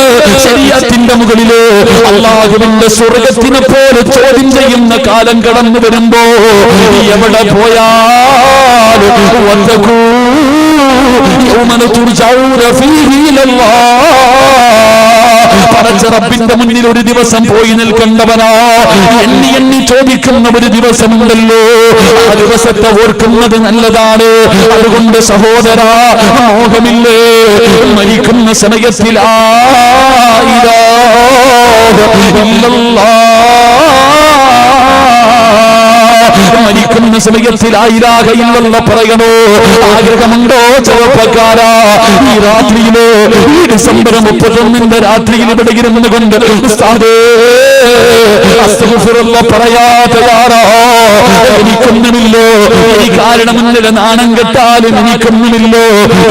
ശരീഅത്തിന്റെ മുകളില് അല്ലാഹുവിന്റെ സ്വർഗ്ഗത്തിനെ പോലെ ചോദ്യം ചെയ്യുന്ന കാലം കടന്നു വരുമ്പോ എവിടെ പോയാലും പടച്ച റബ്ബിന്റെ മുന്നിൽ ഒരു ദിവസം പോയി നിൽക്കേണ്ടവനാ. എണ്ണി എണ്ണി ചോദിക്കുന്ന ഒരു ദിവസമുണ്ടല്ലോ, ആ ദിവസത്തെ ഓർക്കുന്നത് നല്ലതാണ്. അതുകൊണ്ട് സഹോദരാ, മോഹമില്ലേ, മരിക്കുന്ന സമയത്തിൽ മരിക്കുന്ന സമയത്തിൽ ലാ ഇലാഹ ഇല്ലല്ലാഹ് പറയണോ? ആഗ്രഹമുണ്ടോ ചെറുപ്പക്കാരാ? ഈ രാത്രിയില്, ഈ ഡിസംബർ 31 രാത്രിയിൽ ഇവിടെ ഇരുന്നു കൊണ്ട് ഉസ്താദേ അസ്തഗ്ഫിറുല്ലാഹ് പറയാ തയ്യാറാ? എനിക്കൊന്നുമില്ലോ, ഈ കാരണം മുന്നിൽ നാണം കെട്ടാലും എനിക്കൊന്നുമില്ലോ.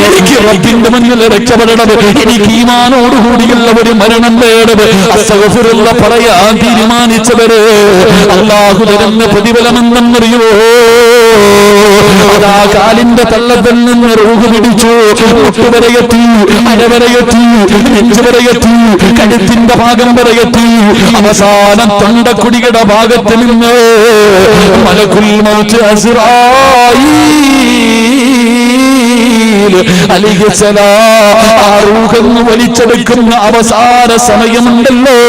എനിക്ക് റബ്ബിന്റെ മുന്നിൽ രക്ഷപ്പെടണം, എനിക്ക് ഈമാനോടുകൂടിയുള്ള ഒരു മരണം വേണം. അസ്തഗ്ഫിറുല്ലാഹ് പറയാൻ തീരുമാനിച്ചവര് അല്ലാഹു തരുന്ന പ്രതിഫലമെന്നറിയോ? അതാ കാലിന്റെ തള്ളത്തിൽ നിന്ന് റൂഹ് പിടിച്ചു, മുട്ടുവരെയെത്തി, അരവരെയെത്തി, നെഞ്ചുവരെയെത്തി, കഴുത്തിന്റെ ഭാഗം വരെയെത്തി, അവസാനം തൊണ്ടക്കുടിയുടെ ഭാഗത്ത് നിന്ന് മലക്കുൽ മൗത്ത് അസ്റായീൽ അലൈഹിസ്സലാം ആ റൂഹ് വലിച്ചെടുക്കുന്ന അവസാന സമയമുണ്ടല്ലോ,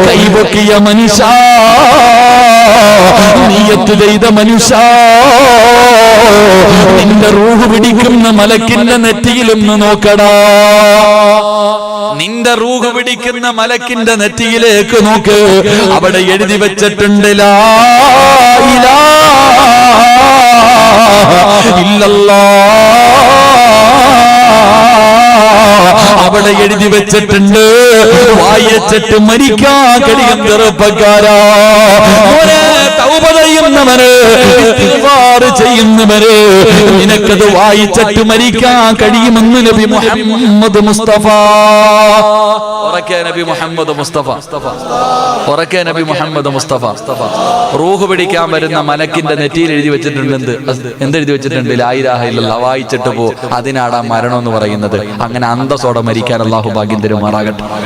കൈപൊക്കിയ മനുഷ്യ, നിയ്യത്ത് ചെയ്ത മനുഷ്യ, നിന്റെ റൂഹ് പിടിക്കുന്ന മലക്കിന്റെ നെറ്റിയിലൊന്ന് നോക്കടാ. നിന്റെ റൂഹ് പിടിക്കുന്ന മലക്കിന്റെ നെറ്റിയിലേക്ക് നോക്ക്. അവിടെ എഴുതി വെച്ചിട്ടുണ്ട് ലാ ഇലാഹ ഇല്ലല്ലാഹ് അവിടെ എഴുതി വെച്ചിട്ടുണ്ട്, വായിച്ചിട്ട് മരിക്കാൻ കഴിയും ചെറുപ്പക്കാരാ. തൗബ ചെയ്യുന്നവന്, ഇസ്തിഗ്ഫാർ ചെയ്യുന്നവന് നിനക്കത് വായിച്ചിട്ട് മരിക്കാൻ കഴിയുമെന്ന് നബി മുഹമ്മദ് മുസ്തഫ. ഉറക്കെ നബി മുഹമ്മദ് മുസ്തഫ, ഉറക്കെ നബി മുഹമ്മദ് മുസ്തഫ. റൂഹ് പിടിക്കാൻ വരുന്ന മലക്കിന്റെ നെറ്റിയിൽ എഴുതി വെച്ചിട്ടുണ്ട്, എന്തെഴുതി വെച്ചിട്ടുണ്ട്? ലാ ഇലാഹ ഇല്ലല്ലാഹ്. വായിച്ചിട്ട് പോ. അതിനാടാ മരണം എന്ന് പറയുന്നത്. അങ്ങനെ അന്തസ്സോടെ മരിക്കാൻ അല്ലാഹു ഭാഗ്യം തരുമാറാകട്ടെ.